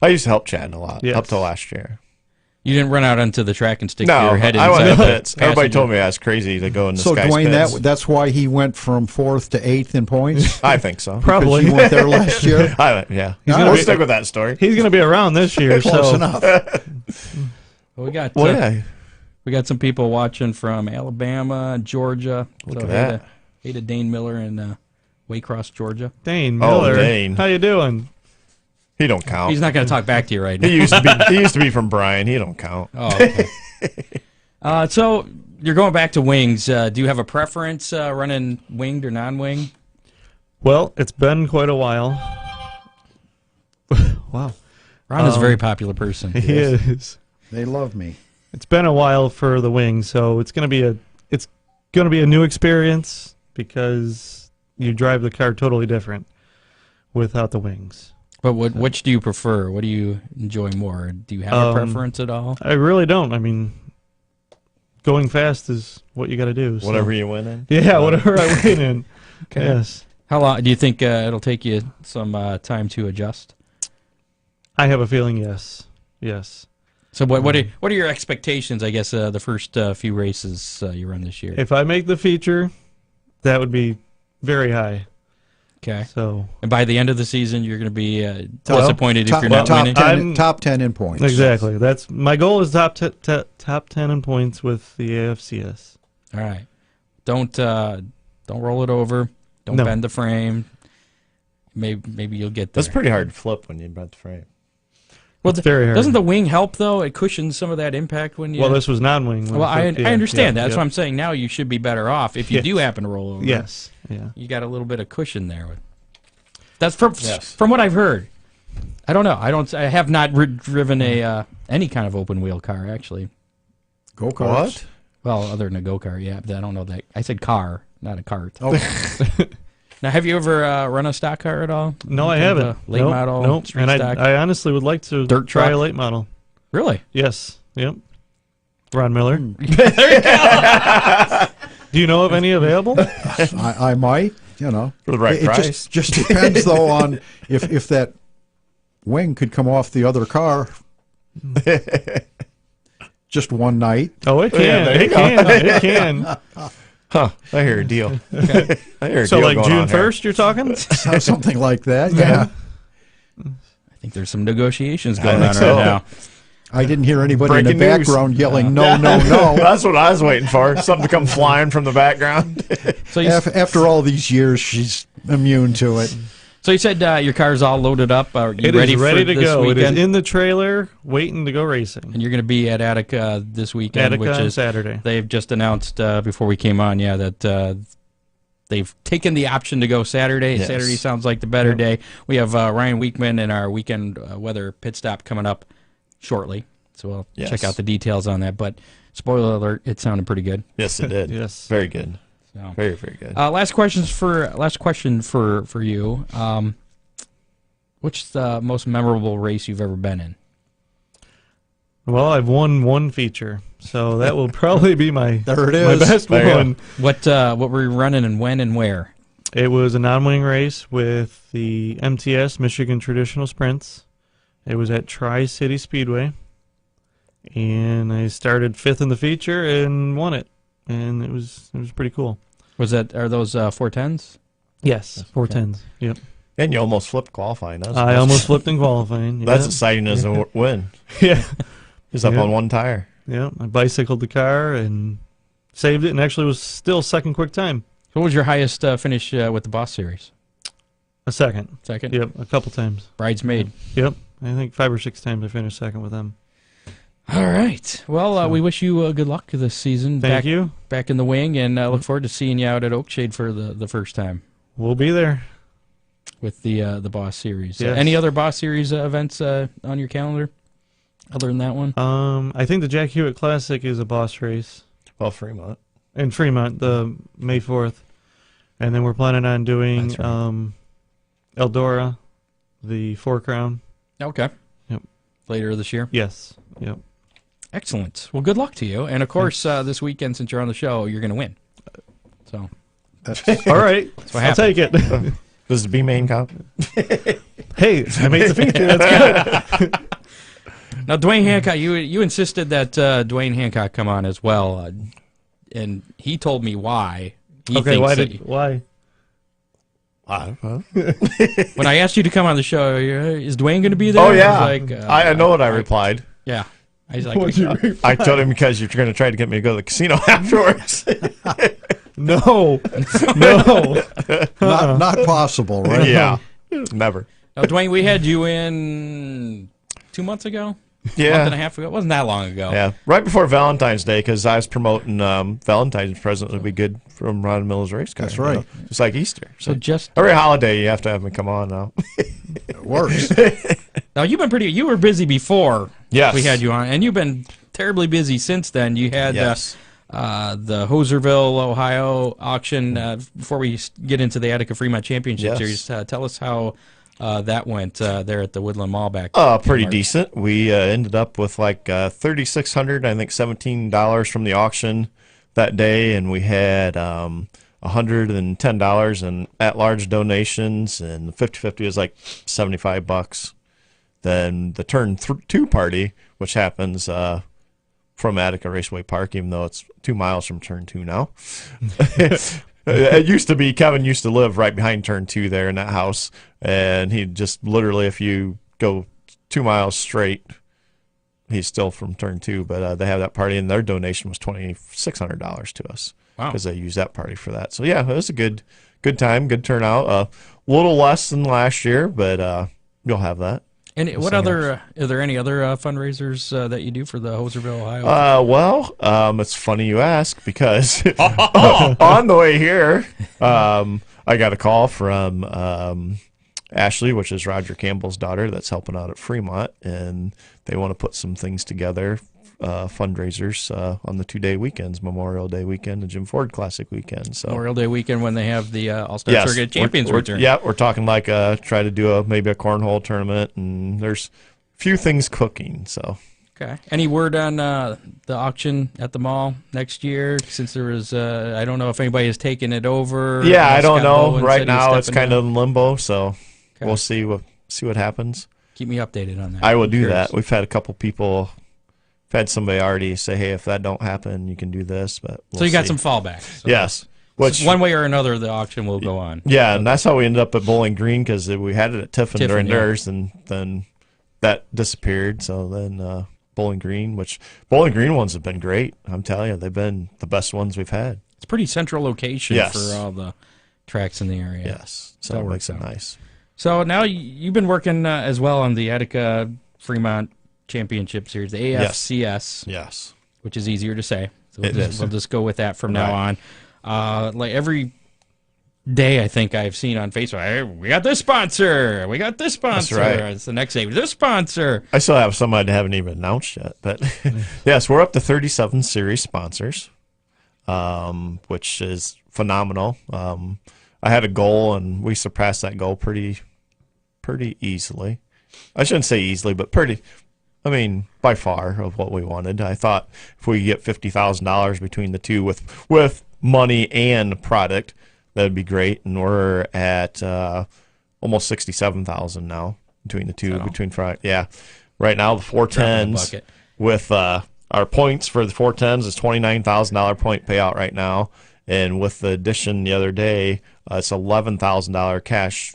I used to help Chad a lot Yes. up till last year. You didn't run out onto the track and stick No, your head I went in inside the pits. Everybody told me I was crazy to go in the So, guy's Duane, pits. that's why he went from 4th to 8th in points? I think so. Probably. Because you went there last year? Yeah. We'll Stick with that story. He's going to be around this year. Close so. enough. Well, Yeah. we got some people watching from Alabama, Georgia. Look at that. Hey to Dane Miller in Waycross, Georgia. Dane Miller. Dane. How you doing? He don't count. He's not going to talk back to you right now. He used to be from Bryan. He don't count. Oh, okay. So you're going back to wings. Do you have a preference running winged or non-wing? Well, it's been quite a while. Wow. Ron is a very popular person. He is. They love me. It's been a while for the wings, so it's going to be a new experience because you drive the car totally different without the wings. But which do you prefer? What do you enjoy more? Do you have a preference at all? I really don't. I mean, going fast is what you got to do. So. Whatever you win in. Yeah, whatever I win in. Okay. Yes. How long do you think it'll take you some time to adjust? I have a feeling yes. Yes. So what are your expectations? I guess the first few races you run this year. If I make the feature, that would be very high. Okay. So, and by the end of the season, you're going to be disappointed if you're not winning. Top 10 in points. Exactly. That's my goal is top 10 in points with the AFCS. All right. Don't roll it over. Don't bend the frame. Maybe you'll get there. That's pretty hard to flip when you bend the frame. Well, it's very hard. Doesn't the wing help though? It cushions some of that impact when you. Well, this was non-wing. Well, I understand that. That's what I'm saying. Now you should be better off if you do happen to roll over. Yes. Yeah. You got a little bit of cushion there. That's from what I've heard. I don't know. I have not driven any kind of open wheel car actually. Go-karts? What? Well, other than a go-kart, yeah. But I don't know that. I said car, not a cart. Oh. Now, have you ever run a stock car at all? No, I haven't. Late model? Nope. Street And stock? I honestly would like to Dirt try truck? a late model. Really? Yes. Yep. Ron Miller. Do you know of any available? I might, For the right price. It just depends, though, on if that wing could come off the other car just one night. Oh, it can. there you It go. can. It can. Huh. I hear a deal. I hear a So, deal like going June on here. 1st, you're talking? Something like that, yeah. I think there's some negotiations going on think so. right now. I didn't hear anybody in Breaking the news. background yelling, no, no, no. That's what I was waiting for. Something to come flying from the background. So After all these years, she's immune to it. So you said your car's all loaded up. Are you It ready is for ready to this go. weekend? It is in the trailer, waiting to go racing. And you're going to be at Attica this weekend, Attica which on is Saturday. They've just announced before we came on, that they've taken the option to go Saturday. Yes. Saturday sounds like the better day. We have Ryan Weekman and our weekend weather pit stop coming up shortly, so we'll check out the details on that. But spoiler alert, it sounded pretty good. Yes, it did. Yes. Very good. So. Very, very good. Last question for you. What's the most memorable race you've ever been in? Well, I've won one feature, so that will probably be my There it my is. best There one. What were you running and when and where? It was a non-wing race with the MTS Michigan Traditional Sprints. It was at Tri-City Speedway, and I started 5th in the feature and won it, and it was pretty cool. Are those 410s? Yes, 410s. Yep. And you almost flipped qualifying. I almost flipped in qualifying. Yeah. That's exciting as a win. Yeah. Just up on one tire. Yeah. I bicycled the car and saved it, and actually was still second quick time. What was your highest finish with the Boss Series? A second. Second? Yep. A couple times. Bridesmaid. Yep. I think 5 or 6 times I finished second with them. All right. Well, we wish you good luck this season. Thank you. Back in the wing, and look forward to seeing you out at Oakshade for the first time We'll be there. with the Boss Series. Yes. Any other Boss Series events on your calendar other than that one? I think the Jack Hewitt Classic is a boss race. Well, Fremont. In Fremont, the May 4th. And then we're planning on doing That's right. Eldora, the 4 Crown. Okay. Yep. Later this year? Yes. Yep. Excellent. Well, good luck to you. And, of course, this weekend, since you're on the show, you're going to win. So All right, I'll take it. This is B main comp. Hey, I made the feature. That's good. Now, Duane Hancock, you insisted that Duane Hancock come on as well, and he told me why. Okay, why? When I asked you to come on the show, is Duane going to be there? Oh yeah, I know what I replied. Yeah, I was like, I told him because you're going to try to get me to go to the casino afterwards. No, not possible, right? Yeah, never. Now, Duane, we had you in 2 months ago. Yeah, a month and a half ago. It wasn't that long ago. Yeah, right before Valentine's Day, because I was promoting Valentine's present would be good from Ron Miller's race car. That's right. You know? Just like Easter. So just every holiday you have to have me come on now. It works. Now you were busy before. Yes. We had you on, and you've been terribly busy since then. You had yes. The Hoserville, Ohio auction. Before we get into the Attica Fremont Championship Series, tell us how that went there at the Woodland Mall back. Pretty decent. We ended up with like $3,600, I think $17 from the auction that day, and we had $110 in at-large donations, and the 50-50 was like $75. Then the turn 2 party, which happens from Attica Raceway Park, even though it's 2 miles from turn 2 now. It used to be, Kevin used to live right behind turn 2 there in that house, and he just literally, if you go 2 miles straight, he's still from turn 2, but they have that party, and their donation was $2,600 to us. Wow. Because they used that party for that. So yeah, it was a good time, good turnout. A little less than last year, but you'll have that. And what other are there any other fundraisers that you do for the Hoserville, Ohio? It's funny you ask, because on the way here, I got a call from Ashley, which is Roger Campbell's daughter, that's helping out at Fremont, and they want to put some things together, fundraisers on the 2-day weekends, Memorial Day weekend and Jim Ford Classic weekend. So Memorial Day weekend when they have the All-Star Circuit Champions return. Yeah, we're talking like try to do maybe a cornhole tournament, and there's a few things cooking. So okay, any word on the auction at the mall next year? Since there was, I don't know if anybody has taken it over. Yeah, I don't know. Right now it's kind of in limbo, so we'll see what happens. Keep me updated on that. I will do that. We've had a couple people. Had somebody already say, "Hey, if that don't happen, you can do this." But so you got some fallbacks. So yes, which one way or another, the auction will go on. Yeah, and that's how we ended up at Bowling Green, because we had it at Tiffin during theirs, and then that disappeared. So then Bowling Green ones have been great. I'm telling you, they've been the best ones we've had. It's a pretty central location for all the tracks in the area. Yes, so it makes it nice. So now you've been working as well on the Attica Fremont Championship Series, the AFCS. Yes. Which is easier to say. So we'll just go with that from now on. Like every day, I think I've seen on Facebook, hey, we got this sponsor. We got this sponsor. That's right. It's the next day. This sponsor. I still have somebody that haven't even announced yet. But yes, we're up to 37 series sponsors, which is phenomenal. I had a goal, and we surpassed that goal pretty easily. I shouldn't say easily, but by far of what we wanted. I thought if we get $50,000 between the two with money and product, that would be great. And we're at almost $67,000 now between the two. Right now the 410s with our points for the 410s is $29,000 point payout right now, and with the addition the other day, it's $11,000 cash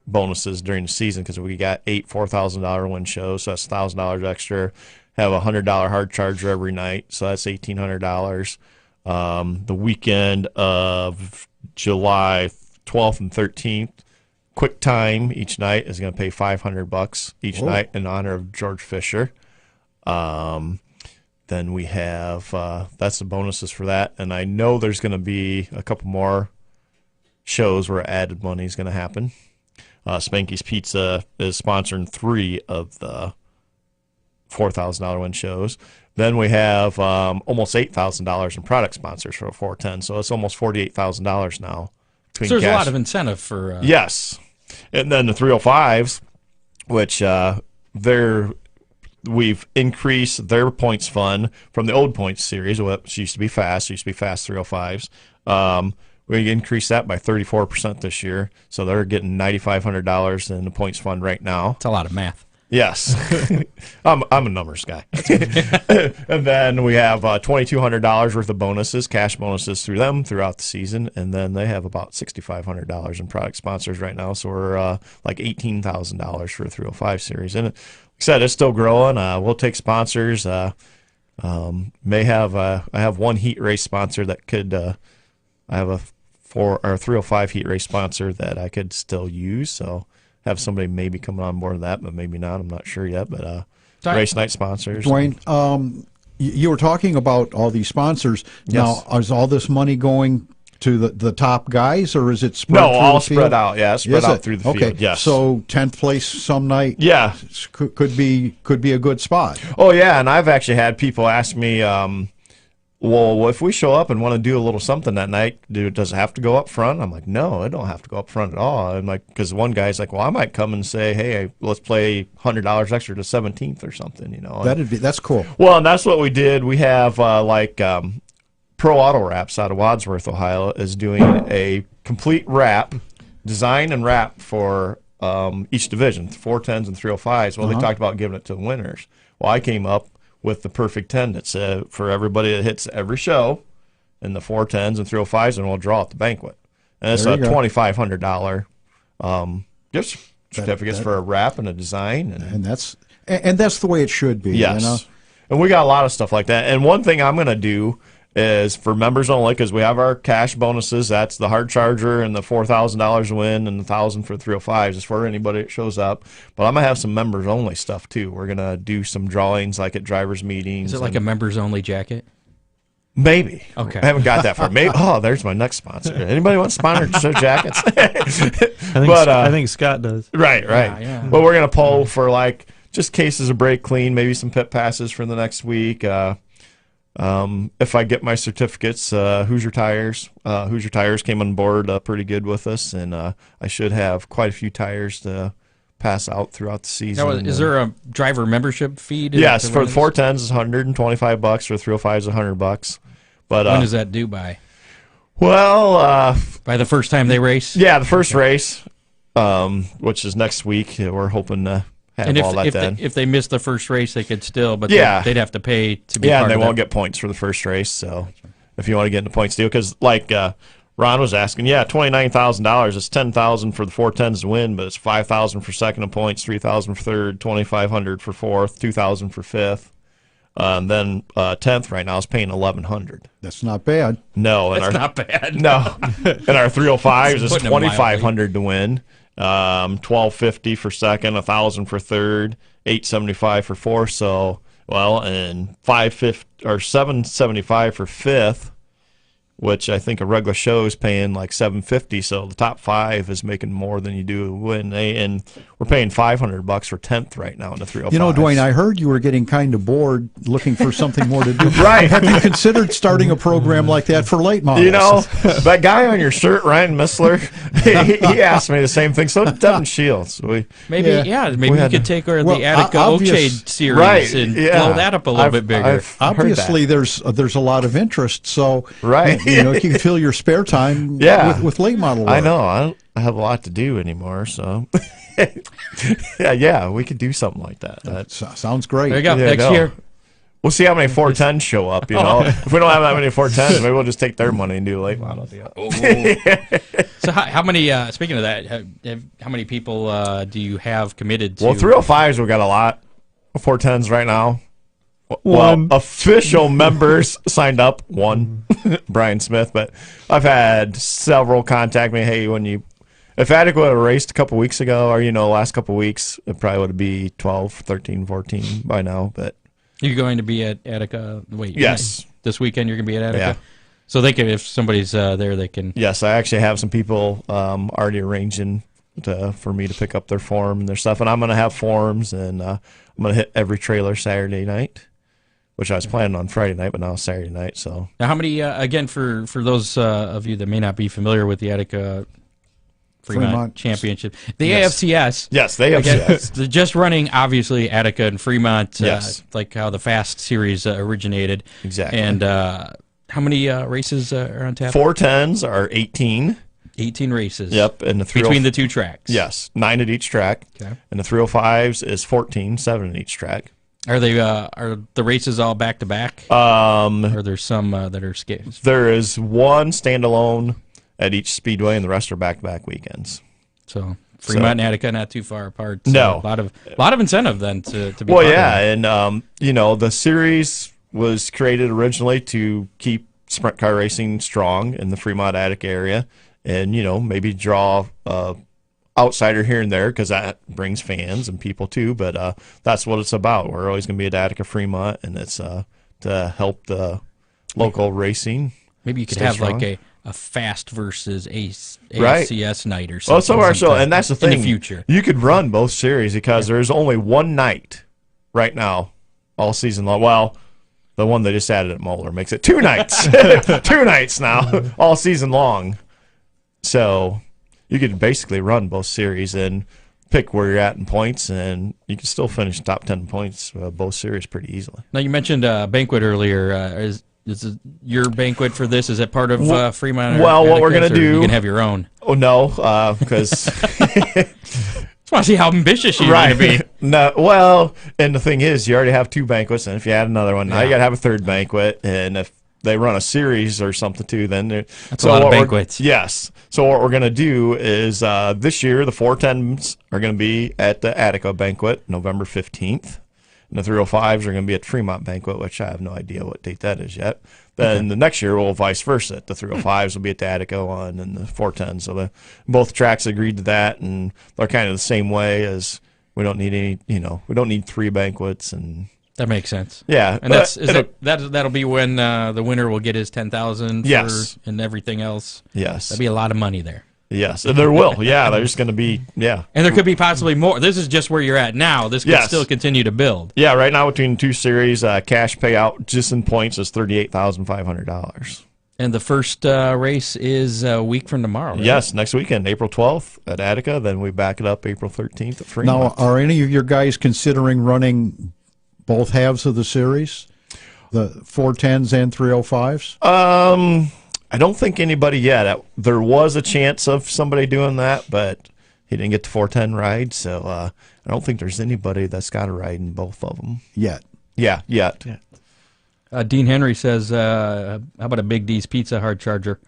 bonuses during the season, because we got 8 $4,000 win shows, so that's $1,000 extra. Have a $100 hard charger every night, so that's $1,800. The weekend of July 12th and 13th, quick time each night is going to pay $500 each night in honor of George Fisher. Then we have that's the bonuses for that, and I know there's going to be a couple more shows where added money is going to happen. Spanky's Pizza is sponsoring 3 of the $4,000 win shows. Then we have almost $8,000 in product sponsors for a 410, so it's almost $48,000 now. So there's a lot of incentive for... Yes. And then the 305s, which we've increased their points fund from the old points series, which used to be fast. It used to be fast 305s. We increased that by 34% this year, so they're getting $9,500 in the points fund right now. It's a lot of math. Yes, I'm a numbers guy. And then we have $2,200 worth of bonuses, cash bonuses through them throughout the season, and then they have about $6,500 in product sponsors right now. So we're like $18,000 for a 305 series, and like I said, it's still growing. We'll take sponsors. I have one heat race sponsor that could. I have a 305 heat race sponsor that I could still use. So. Have somebody maybe coming on board with that, but maybe not. I'm not sure yet. But race night sponsors. Duane, you were talking about all these sponsors. Yes. Now, is all this money going to the top guys, or is it spread? No, through all the field? spread out. Yeah, spread out through the field. Okay. Yes. So 10th place some night. Yeah, could be a good spot. Oh yeah, and I've actually had people ask me. Well, if we show up and want to do a little something that night, does it have to go up front? I'm like, no, it don't have to go up front at all. I'm like, because one guy's like, well, I might come and say, hey, let's play $100 extra to 17th or something, you know. That's cool. Well, and that's what we did. We have Pro Auto Wraps out of Wadsworth, Ohio, is doing a complete wrap, design and wrap for each division, 410s and 305s. Well, they talked about giving it to the winners. Well, I came up with the perfect 10 that's for everybody that hits every show in the 410s and 305s, and we'll draw at the banquet. And it's a $2,500 gift certificates for a wrap and a design. And that's the way it should be. Yes. You know? And we got a lot of stuff like that. And one thing I'm going to do is for members only, because we have our cash bonuses. That's the hard charger and the $4,000 win and the $1,000 for the 305s. It's for anybody that shows up. But I'm gonna have some members only stuff too. We're gonna do some drawings like at drivers meetings. Is it like a members only jacket? Maybe. Okay. I haven't got that far. Maybe. Oh, there's my next sponsor. Anybody want sponsor jackets? I think Scott does. Right. Yeah. But we're gonna poll for like just cases of brake clean, maybe some pit passes for the next week. If I get my certificates, Hoosier Tires came on board pretty good with us, and I should have quite a few tires to pass out throughout the season. Now, is there a driver membership fee? Yes, for the 410s is $125. For the 305s is $100. But when does that due by? Well, by the first time they race. Yeah, the first race, which is next week. We're hoping to. And if they miss the first race, they could still, but they'd have to pay to be part of it. Yeah, and they won't get points for the first race. So if you want to get into points deal, because like Ron was asking, $29,000. It's $10,000 for the 410s to win, but it's $5,000 for second in points, $3,000 for third, $2,500 for fourth, $2,000 for fifth. And then 10th right now is paying $1,100. That's not bad. No, that's not bad. No, and our 305s is $2,500 to win. $1,250 for second, $1,000 for third, $875 for fourth. So and $775 for fifth, which I think a regular show is paying like $750. So the top five is making more than you do win. And we're paying $500 for 10th right now in the 305. You know, Duane, I heard you were getting kind of bored, looking for something more to do. Right? Have you considered starting a program like that for late models? You know, that guy on your shirt, Ryan Missler, he asked me the same thing. So did Devin Shields. Maybe you could take her the Attica Oakshade series and blow that up a little bit bigger. Obviously, there's a lot of interest. So you know, you can fill your spare time with late model work. I know. I don't have a lot to do anymore, so we could do something like that. That sounds great. There you go. Next year. We'll see how many 410s show up, you know. If we don't have that many 410s, maybe we'll just take their money and do a late model deal. So how many, speaking of that, how many people do you have committed to? Well, 305s, we've got a lot of 410s right now. One. Well, official members signed up, one, Brian Smith, but I've had several contact me, hey, if Attica would have raced a couple weeks ago, or, last couple weeks, it probably would be 12, 13, 14 by now, but. You're going to be at Attica, yes. This weekend you're going to be at Attica? Yeah. So they can, if somebody's there, they can. Yes, I actually have some people already arranging for me to pick up their form and their stuff, and I'm going to have forms, and I'm going to hit every trailer Saturday night, which I was planning on Friday night, but now it's Saturday night. So now, how many? Again, for those of you that may not be familiar with the Attica Fremont Championship, the AFCS. Yes, the AFCS. Again, just running obviously Attica and Fremont, like how the Fast Series originated. Exactly. And How many races are on tap? 410s are 18. 18 races. Yep, and the between the two tracks. Yes, 9 at each track. Okay. And the 305s is 14, 7 at each track. Are the races all back to back? Or there's some that are skipped? There is one standalone at each speedway, and the rest are back to back weekends. So Fremont and Attica not too far apart. So no, a lot of incentive then to be. Well, yeah, and the series was created originally to keep sprint car racing strong in the Fremont Attica area. And, maybe draw outsider here and there because that brings fans and people too. But that's what it's about. We're always going to be at Attica Fremont, and it's to help the local racing. Maybe you could have strong. Like a fast versus AFCS right. night or something. Well, some are so, and that's the thing. In the future. You could run both series because there's only one night right now all season long. Well, the one they just added at Moeller makes it 2 nights. 2 nights now all season long. So you could basically run both series and pick where you're at in points, and you can still finish top 10 points both series pretty easily. Now, you mentioned banquet earlier. Is your banquet for this? Is it part of Fremont? Well, what we're going to do... You can have your own. Oh, no, because... Just want to see how ambitious you're going to be. No, well, and the thing is, you already have 2 banquets, and if you add another one, now you got to have a 3rd banquet, and if they run a series or something too, then that's a lot of banquets. Yes. So what we're going to do is this year the 410s are going to be at the Attica banquet, November 15th, and the 305s are going to be at Fremont banquet, which I have no idea what date that is yet. Then the next year we'll vice versa. The 305s will be at the Attica one, and the 410s. So both tracks agreed to that, and they're kind of the same way as we don't need any. We don't need 3 banquets and. That makes sense. Yeah, and that'll be when the winner will get his 10,000 and everything else. Yes, that'll be a lot of money there. Yes, and there will. Yeah, there's going to be and there could be possibly more. This is just where you're at now. This could still continue to build. Yeah, right now between the 2 series, cash payout just in points is $38,500. And the first race is a week from tomorrow, right? Yes, next weekend, April 12th at Attica. Then we back it up April 13th at Fremont. Now, are any of your guys considering running both halves of the series, the 410s and 305s? I don't think anybody yet. There was a chance of somebody doing that, but he didn't get the 410 ride, so I don't think there's anybody that's got a ride in both of them. Yet. Yeah. Dean Henry says, how about a Big D's Pizza hard charger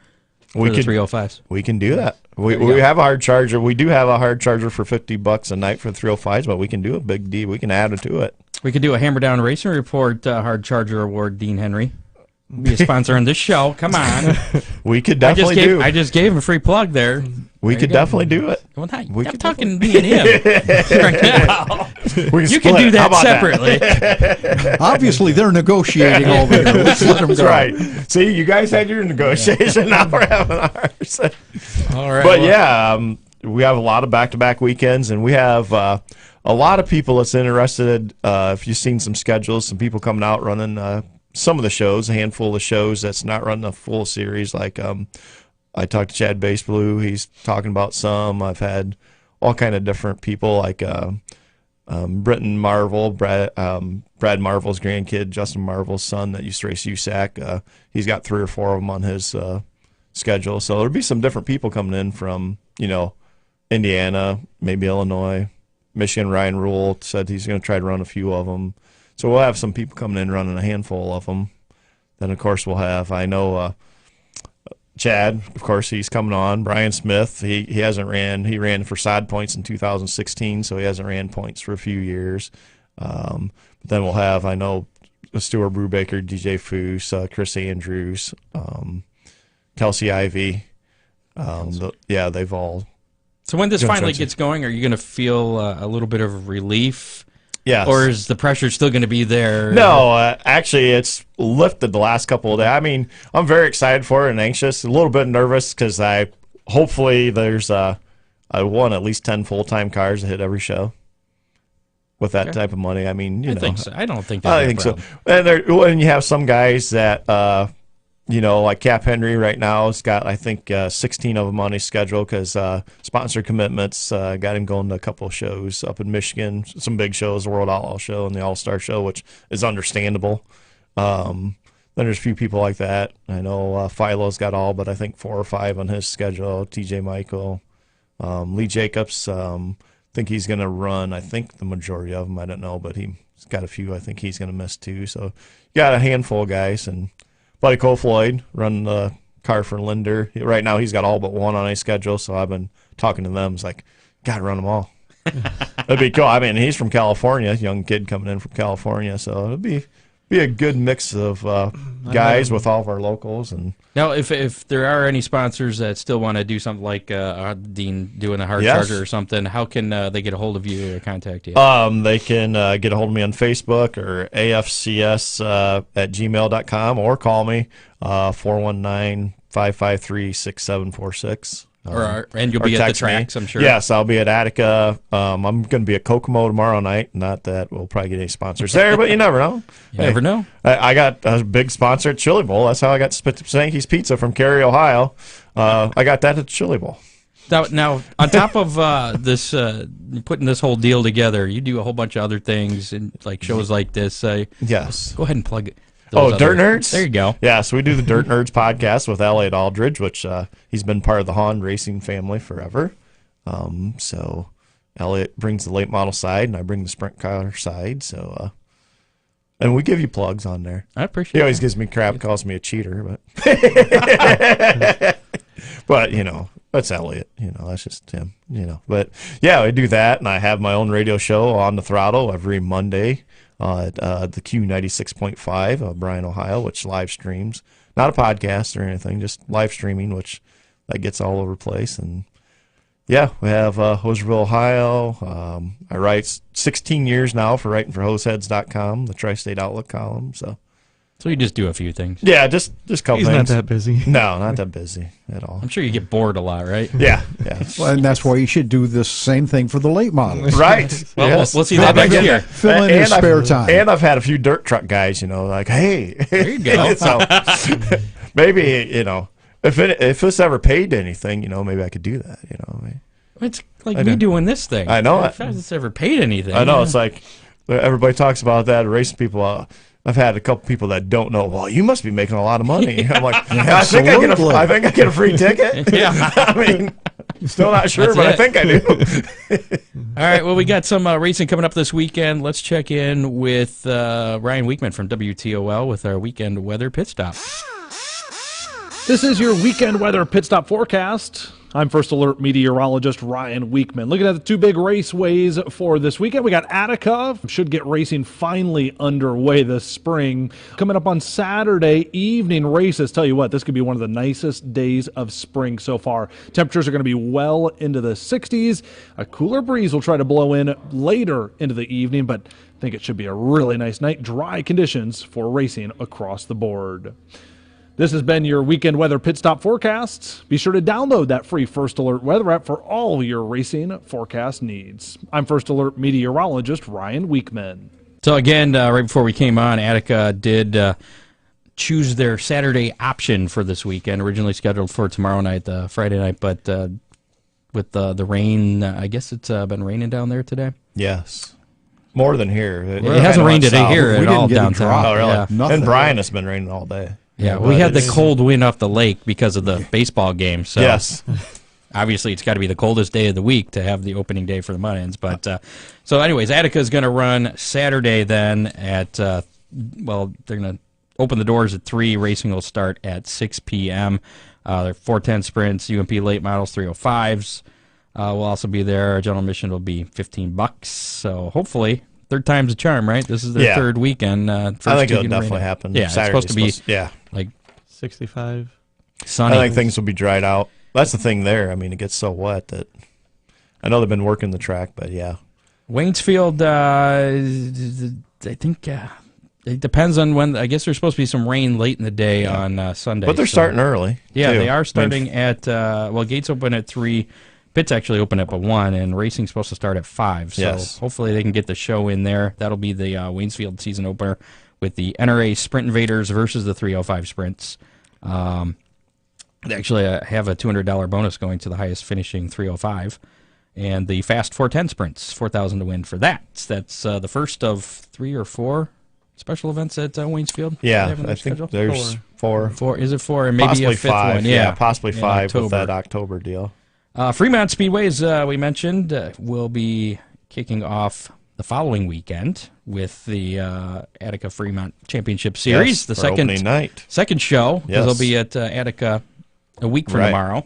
for the 305s? We can do that. We have a hard charger. We do have a hard charger for $50 a night for the 305s, but we can do a Big D. We can add it to it. We could do a Hammer Down Racing Report hard charger award, Dean Henry. Be a sponsor on this show. Come on. We could definitely do. I just gave him a free plug there. We could definitely do it. Well, I'm talking me and him right now. You can do that separately. Obviously, they're negotiating over here. Let's let them go. That's right. See, you guys had your negotiation. Now we're having ours. All right. But we have a lot of back-to-back weekends, and we have a lot of people that's interested. If you've seen some schedules, some people coming out running some of the shows, a handful of shows that's not running a full series. Like I talked to Chad Base Blue. He's talking about some. I've had all kind of different people like Britton Marvel, Brad Marvel's grandkid, Justin Marvel's son that used to race USAC. He's got 3 or 4 of them on his schedule. So there'll be some different people coming in from, Indiana, maybe Illinois, Michigan. Ryan Rule said he's going to try to run a few of them. So we'll have some people coming in running a handful of them. Then, of course, we'll have, I know, Chad, of course, he's coming on. Brian Smith, he hasn't ran. He ran for side points in 2016, so he hasn't ran points for a few years. But then we'll have, I know, Stuart Brubaker, DJ Foose, Chris Andrews, Kelsey Ivey. They've all. So when this finally gets going, are you going to feel a little bit of relief? Yes. Or is the pressure still going to be there? No, actually, it's lifted the last couple of days. I mean, I'm very excited for it and anxious, a little bit nervous because hopefully there's I won at least 10 full-time cars to hit every show with that type of money. I mean, I think so. I don't think I think so. And you have some guys that like Cap Henry right now has got, I think, 16 of them on his schedule because sponsor commitments got him going to a couple of shows up in Michigan, some big shows, the World Outlaw Show and the All-Star Show, which is understandable. then there's a few people like that. I know Philo's got all, but I think 4 or 5 on his schedule. TJ Michael, Lee Jacobs. Think he's going to run. I think the majority of them. I don't know, but he's got a few. I think he's going to miss too. So you got a handful of guys. And Buddy Cole Floyd running the car for Linder. Right now he's got all but one on his schedule. So I've been talking to them. It's like, got to run them all. That'd be cool. I mean, he's from California, young kid coming in from California, so it'd be a good mix of guys with all of our locals. And now, if there are any sponsors that still want to do something like Dean doing a hard charger or something, how can they get a hold of you or contact you? They can get a hold of me on Facebook or AFCS at gmail.com, or call me 419-553-6746. And you'll be at the tracks, I'm sure. Yes, I'll be at Attica. I'm going to be at Kokomo tomorrow night. Not that we'll probably get any sponsors there, but you never know. You never know. I got a big sponsor at Chili Bowl. That's how I got Sankey's Pizza from Cary, Ohio. I got that at Chili Bowl. Now, on top of this, putting this whole deal together, you do a whole bunch of other things and like shows like this. Yes. Go ahead and plug it. Dirt Nerds? There you go. Yeah, so we do the Dirt Nerds podcast with Elliot Aldridge, which he's been part of the Hahn Racing family forever. So Elliot brings the late model side, and I bring the sprint car side. So, and we give you plugs on there. I appreciate it. He always gives me crap, calls me a cheater, but but that's Elliot. That's just him. But yeah, I do that, and I have my own radio show on the throttle every Monday. At the Q96.5 of Bryan, Ohio, which live streams. Not a podcast or anything, just live streaming, which that gets all over the place. And yeah, we have Hoseville, Ohio. I write 16 years now for writing for hoseheads.com, the Tri-State Outlook column. So you just do a few things. Yeah, just a couple things. He's not that busy. No, not that busy at all. I'm sure you get bored a lot, right? Yeah. Well, and that's why you should do the same thing for the late models. Right. Well, yes. We'll see that next year. Fill in your spare time. And I've had a few dirt truck guys, like, hey. There you go. So maybe, if this ever paid anything, maybe I could do that, It's like me doing this thing. I know. If it's ever paid anything. I know. It's like everybody talks about that, racing people. I've had a couple people that don't know. Well, you must be making a lot of money. I'm like, I think I get a free ticket. Yeah. I mean, still not sure, but I think I do. All right. Well, we got some racing coming up this weekend. Let's check in with Ryan Weekman from WTOL with our weekend weather pit stop. This is your weekend weather pit stop forecast. I'm First Alert meteorologist Ryan Weekman. Looking at the two big raceways for this weekend, we got Attica. Should get racing finally underway this spring. Coming up on Saturday, evening races. Tell you what, this could be one of the nicest days of spring so far. Temperatures are going to be well into the 60s. A cooler breeze will try to blow in later into the evening, but I think it should be a really nice night. Dry conditions for racing across the board. This has been your weekend weather pit stop forecast. Be sure to download that free First Alert weather app for all your racing forecast needs. I'm First Alert meteorologist Ryan Weekman. So again, right before we came on, Attica did choose their Saturday option for this weekend, originally scheduled for tomorrow night, Friday night, but with the rain, I guess it's been raining down there today? Yes. More than here. It hasn't rained today here at all downtown. Oh, really? Yeah. And Bryan, it's been raining all day. Yeah, we had the cold wind off the lake because of the baseball game. So yes. Obviously, it's got to be the coldest day of the week to have the opening day for the Mud-Ins. But so anyways, Attica is going to run Saturday then at, they're going to open the doors at 3. Racing will start at 6 p.m. They're 410 sprints, UMP late models, 305s. Will also be there. General admission will be $15. So hopefully, third time's a charm, right? This is their third weekend. I think it'll definitely happen. Yeah, Saturday's it's supposed to be like 65. Sunny. I think things will be dried out. That's the thing there. I mean, it gets so wet that I know they've been working the track, but yeah. Waynesfield, I think it depends on when. I guess there's supposed to be some rain late in the day on Sunday. But they're starting early. Yeah, too. they are starting at, gates open at 3. Pits actually open up at 1, and racing's supposed to start at 5. So hopefully they can get the show in there. That'll be the Waynesfield season opener with the NRA Sprint Invaders versus the 305 Sprints. They actually have a $200 bonus going to the highest finishing 305. And the Fast 410 Sprints, $4,000 to win for that. That's the first of 3 or 4 special events at Waynesfield? Yeah, I think there's four. Is it four? And maybe possibly a fifth five. one. Yeah, possibly five October. With that October deal. Fremont Speedway, as we mentioned, will be kicking off the following weekend with the Attica Fremont Championship Series, the second show. Yes. They'll be at Attica a week from tomorrow.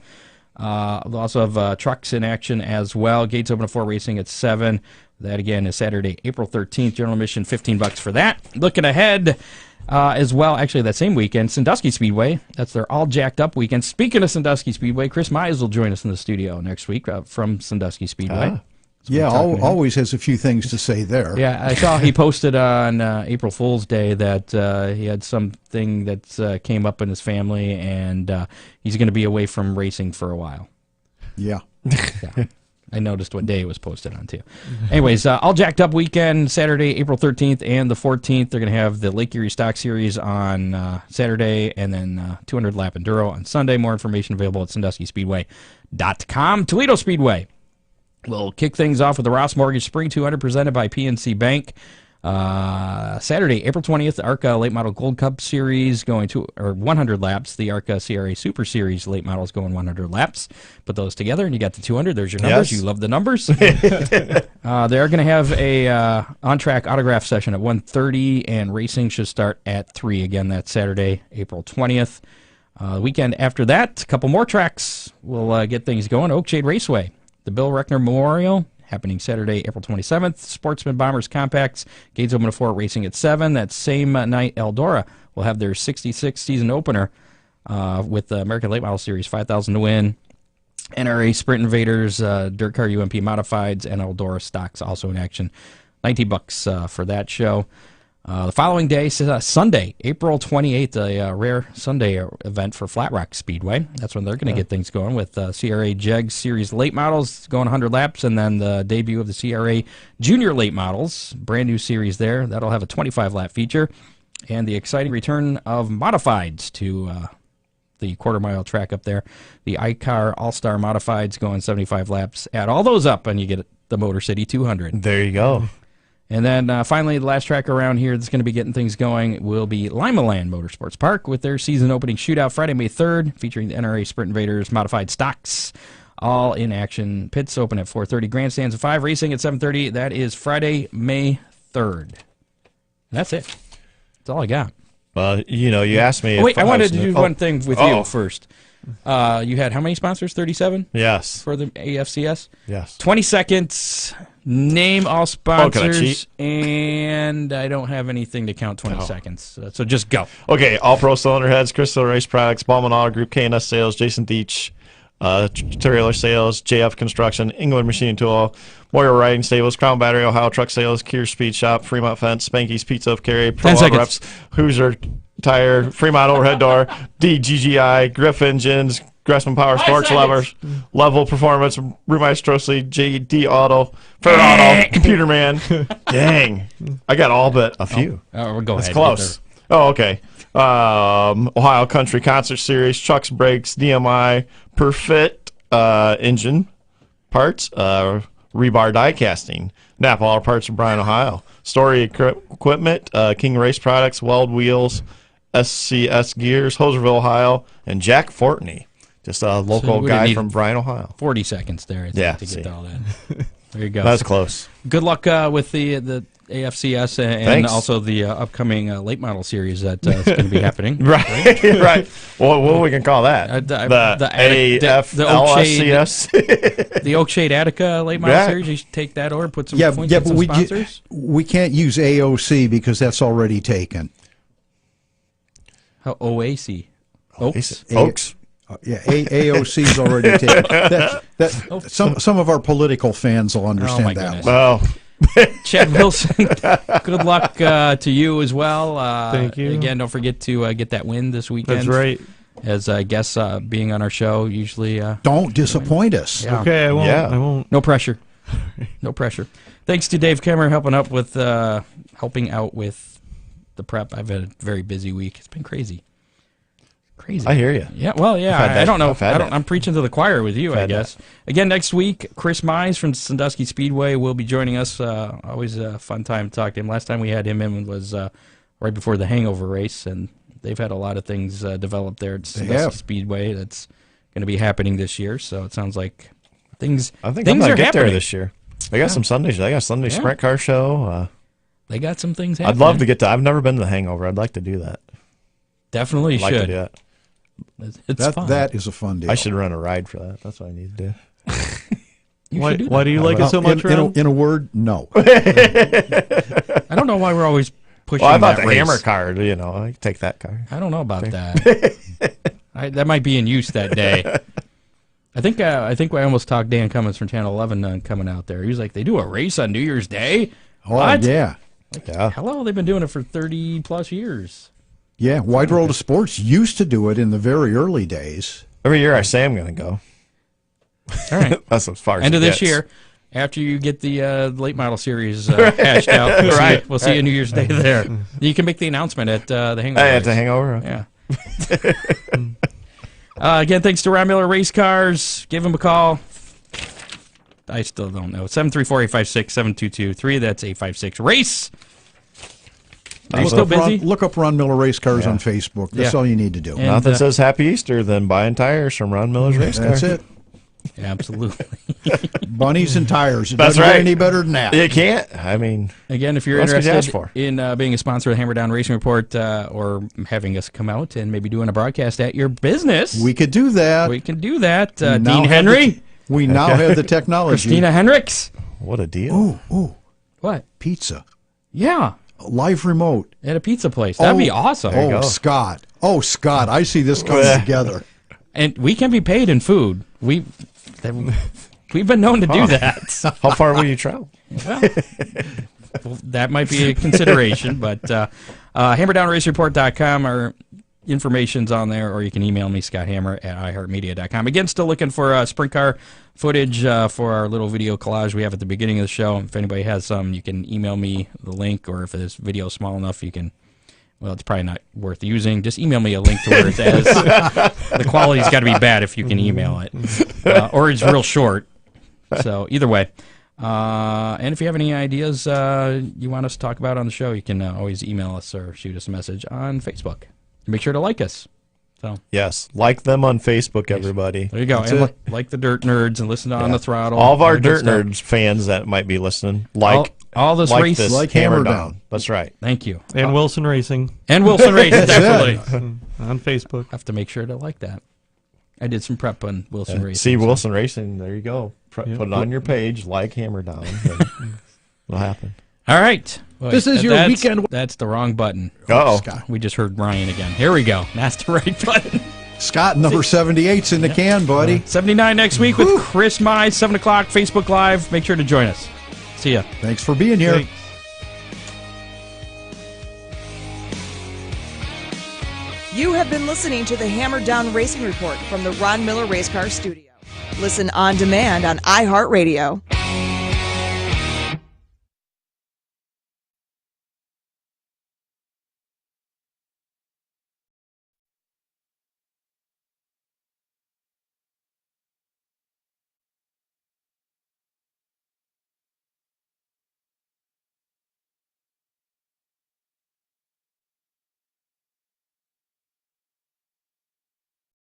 We'll also have trucks in action as well. Gates open at 4, racing at 7. That, again, is Saturday, April 13th. General admission, $15 for that. Looking ahead as well, actually, that same weekend, Sandusky Speedway. That's their all-jacked-up weekend. Speaking of Sandusky Speedway, Chris Mize will join us in the studio next week from Sandusky Speedway. Yeah, always has a few things to say there. Yeah, I saw he posted on April Fool's Day that he had something that came up in his family, and he's going to be away from racing for a while. Yeah. I noticed what day it was posted on, too. Anyways, all jacked up weekend, Saturday, April 13th and the 14th. They're going to have the Lake Erie Stock Series on Saturday, and then 200 lap enduro on Sunday. More information available at SanduskySpeedway.com. Toledo Speedway. We'll kick things off with the Ross Mortgage Spring 200 presented by PNC Bank. Saturday, April 20th, the ARCA Late Model Gold Cup Series going to 100 laps. The ARCA CRA Super Series Late Models going 100 laps. Put those together, and you got the 200. There's your numbers. Yes. You love the numbers. They're going to have a on-track autograph session at 1:30, and racing should start at 3. Again, that's Saturday, April 20th. The weekend after that, a couple more tracks will get things going. Oakshade Raceway. The Bill Reckner Memorial, happening Saturday, April 27th. Sportsman Bombers Compacts, gates open at 4, racing at 7. That same night, Eldora will have their 66th season opener with the American Late Model Series, $5,000 to win. NRA Sprint Invaders, Dirt Car UMP Modifieds, and Eldora Stocks also in action. $19 for that show. The following day, Sunday, April 28th, a rare Sunday event for Flat Rock Speedway. That's when they're going to get things going with CRA JEG Series Late Models going 100 laps, and then the debut of the CRA Junior Late Models, brand new series there. That'll have a 25-lap feature, and the exciting return of Modifieds to the quarter-mile track up there. The iCar All-Star Modifieds going 75 laps. Add all those up, and you get the Motor City 200. There you go. And then finally, the last track around here that's going to be getting things going will be Limaland Motorsports Park with their season opening shootout Friday, May 3rd, featuring the NRA Sprint Invaders Modified Stocks, all in action. Pits open at 4:30, grandstands at 5, racing at 7:30. That is Friday, May 3rd. That's it. That's all I got. Well, you asked me. Wait, I wanted to do one thing with you first. You had how many sponsors? 37? Yes. For the AFCS? Yes. 20 seconds. Name all sponsors. And I don't have anything to count 20 seconds. So just go. Okay. All Pro Cylinder Heads, Crystal Race Products, Ballman Auto Group, K&S Sales, Jason Deach, Trailer Sales, JF Construction, England Machine Tool, Moyer Riding Stables, Crown Battery, Ohio Truck Sales, Keir Speed Shop, Fremont Fence, Spanky's Pizza of Carry, Pro Reps, Hoosier Tire, Fremont Overhead Door, DGGI, Griff Engines, Gressman Power Sports Levers, Level Performance, Rumeis JD Auto, Fair Auto, Computer Man. Dang. I got all but a few. We'll go ahead. That's close. Oh, okay. Ohio Country Concert Series, Trucks, Brakes, DMI, Perfit Engine Parts, Rebar Die Casting, Napa Auto Parts of Bryan, Ohio, Story Equipment, King Race Products, Weld Wheels, SCS Gears, Hoserville, Ohio, and Jack Fortney. Just a local guy from Bryan, Ohio. 40 seconds there, I think, to get all that. There you go. That's close. Good luck with the AFCS and also the upcoming late model series that's going to be happening. Right. Well, what we can call that? The AFCS. The Oakshade Attica late model series. You should take that over, put some points on some sponsors. We can't use AOC because that's already taken. How OAC? Oaks? Yeah, AOC's already taken. Some of our political fans will understand that. Well, Chad Wilson, good luck to you as well. Thank you. Again, don't forget to get that win this weekend. That's right. As guests being on our show, usually. Don't disappoint us. Yeah. Okay, I won't. Yeah. I won't. No pressure. No pressure. Thanks to Dave Kemmer helping out with the prep. I've had a very busy week. It's been crazy. I hear you. Yeah, well, yeah. I don't know. I'm preaching to the choir with you, I guess. Again, next week, Chris Mize from Sandusky Speedway will be joining us. Always a fun time to talk to him. Last time we had him in was right before the Hangover race, and they've had a lot of things developed there at Speedway that's going to be happening this year. So it sounds like things. I think I'm going to get there this year. They got some Sundays. They got a Sunday sprint car show. They got some things happening. I'd love to get to. I've never been to the Hangover. I'd like to do that. Definitely should. Like to do that. It's fun. That is a fun deal. I should run a ride for that. That's what I need to do. Why do you like it so much, in a word, no. I don't know why we're always pushing I thought that the race. Hammer car, I take that car. I don't know about that. That might be in use that day. I think I almost talked Dan Cummins from Channel 11 coming out there. He was like, they do a race on New Year's Day? Oh, what? yeah. Hello, they've been doing it for 30-plus years. Yeah, Wide World of Sports used to do it in the very early days. Every year I say I'm going to go. All right. That's as far as End of this gets. year, after you get the late model series hashed out, we'll see you New Year's Day there. You can make the announcement at the Hangover. At the Hangover? Yeah. Again, thanks to Ron Miller Race Cars. Give him a call. I still don't know. 734-856-7223. That's 856-RACE. Are you still busy? Look up Ron Miller Race Cars on Facebook. That's all you need to do. And, nothing says Happy Easter than buying tires from Ron Miller's Race Cars. That's it. Absolutely. Bunnies and tires. It That's doesn't right. get any better than that. You can't. I mean, again, if you're interested in being a sponsor of the Hammer Down Racing Report or having us come out and maybe doing a broadcast at your business, we could do that. We can do that. Dean Henry. We now have the technology. Christina Hendricks. What a deal. Ooh. What? Pizza. Yeah. Live remote. At a pizza place. That'd be awesome. Scott. Oh, Scott. I see this coming together. And we can be paid in food. We've been known to do that. How far will you travel? Well, that might be a consideration, but hammerdownracereport.com, our information's on there, or you can email me, scotthammer@iheartmedia.com. Again, still looking for sprint car footage for our little video collage we have at the beginning of the show. If anybody has some, you can email me the link, or if this video is small enough, you can, well, it's probably not worth using. Just email me a link to where it's as. The quality's got to be bad if you can email it. Or it's real short. So either way. And if you have any ideas you want us to talk about on the show, you can always email us or shoot us a message on Facebook. Make sure to like us. So yes, like them on Facebook, everybody. There you go. And like the Dirt Nerds and listen to On the Throttle. All of our Dirt Nerds fans that might be listening, all this race, this like Hammer Down. That's right. Thank you. And Wilson Racing. And Wilson Racing, definitely. On Facebook. I have to make sure to like that. I did some prep on Wilson Racing. See Wilson Racing, there you go. Put it on your page, like Hammer Down. It'll happen. All right. Wait, this is your weekend. That's the wrong button. Oh, we just heard Ryan again. Here we go. That's the right button. Scott, number 78's in the can, buddy. 79 next week with Chris Mize, 7 o'clock, Facebook Live. Make sure to join us. See ya. Thanks for being here. Thanks. You have been listening to the Hammer Down Racing Report from the Ron Miller Race Car Studio. Listen on demand on iHeartRadio.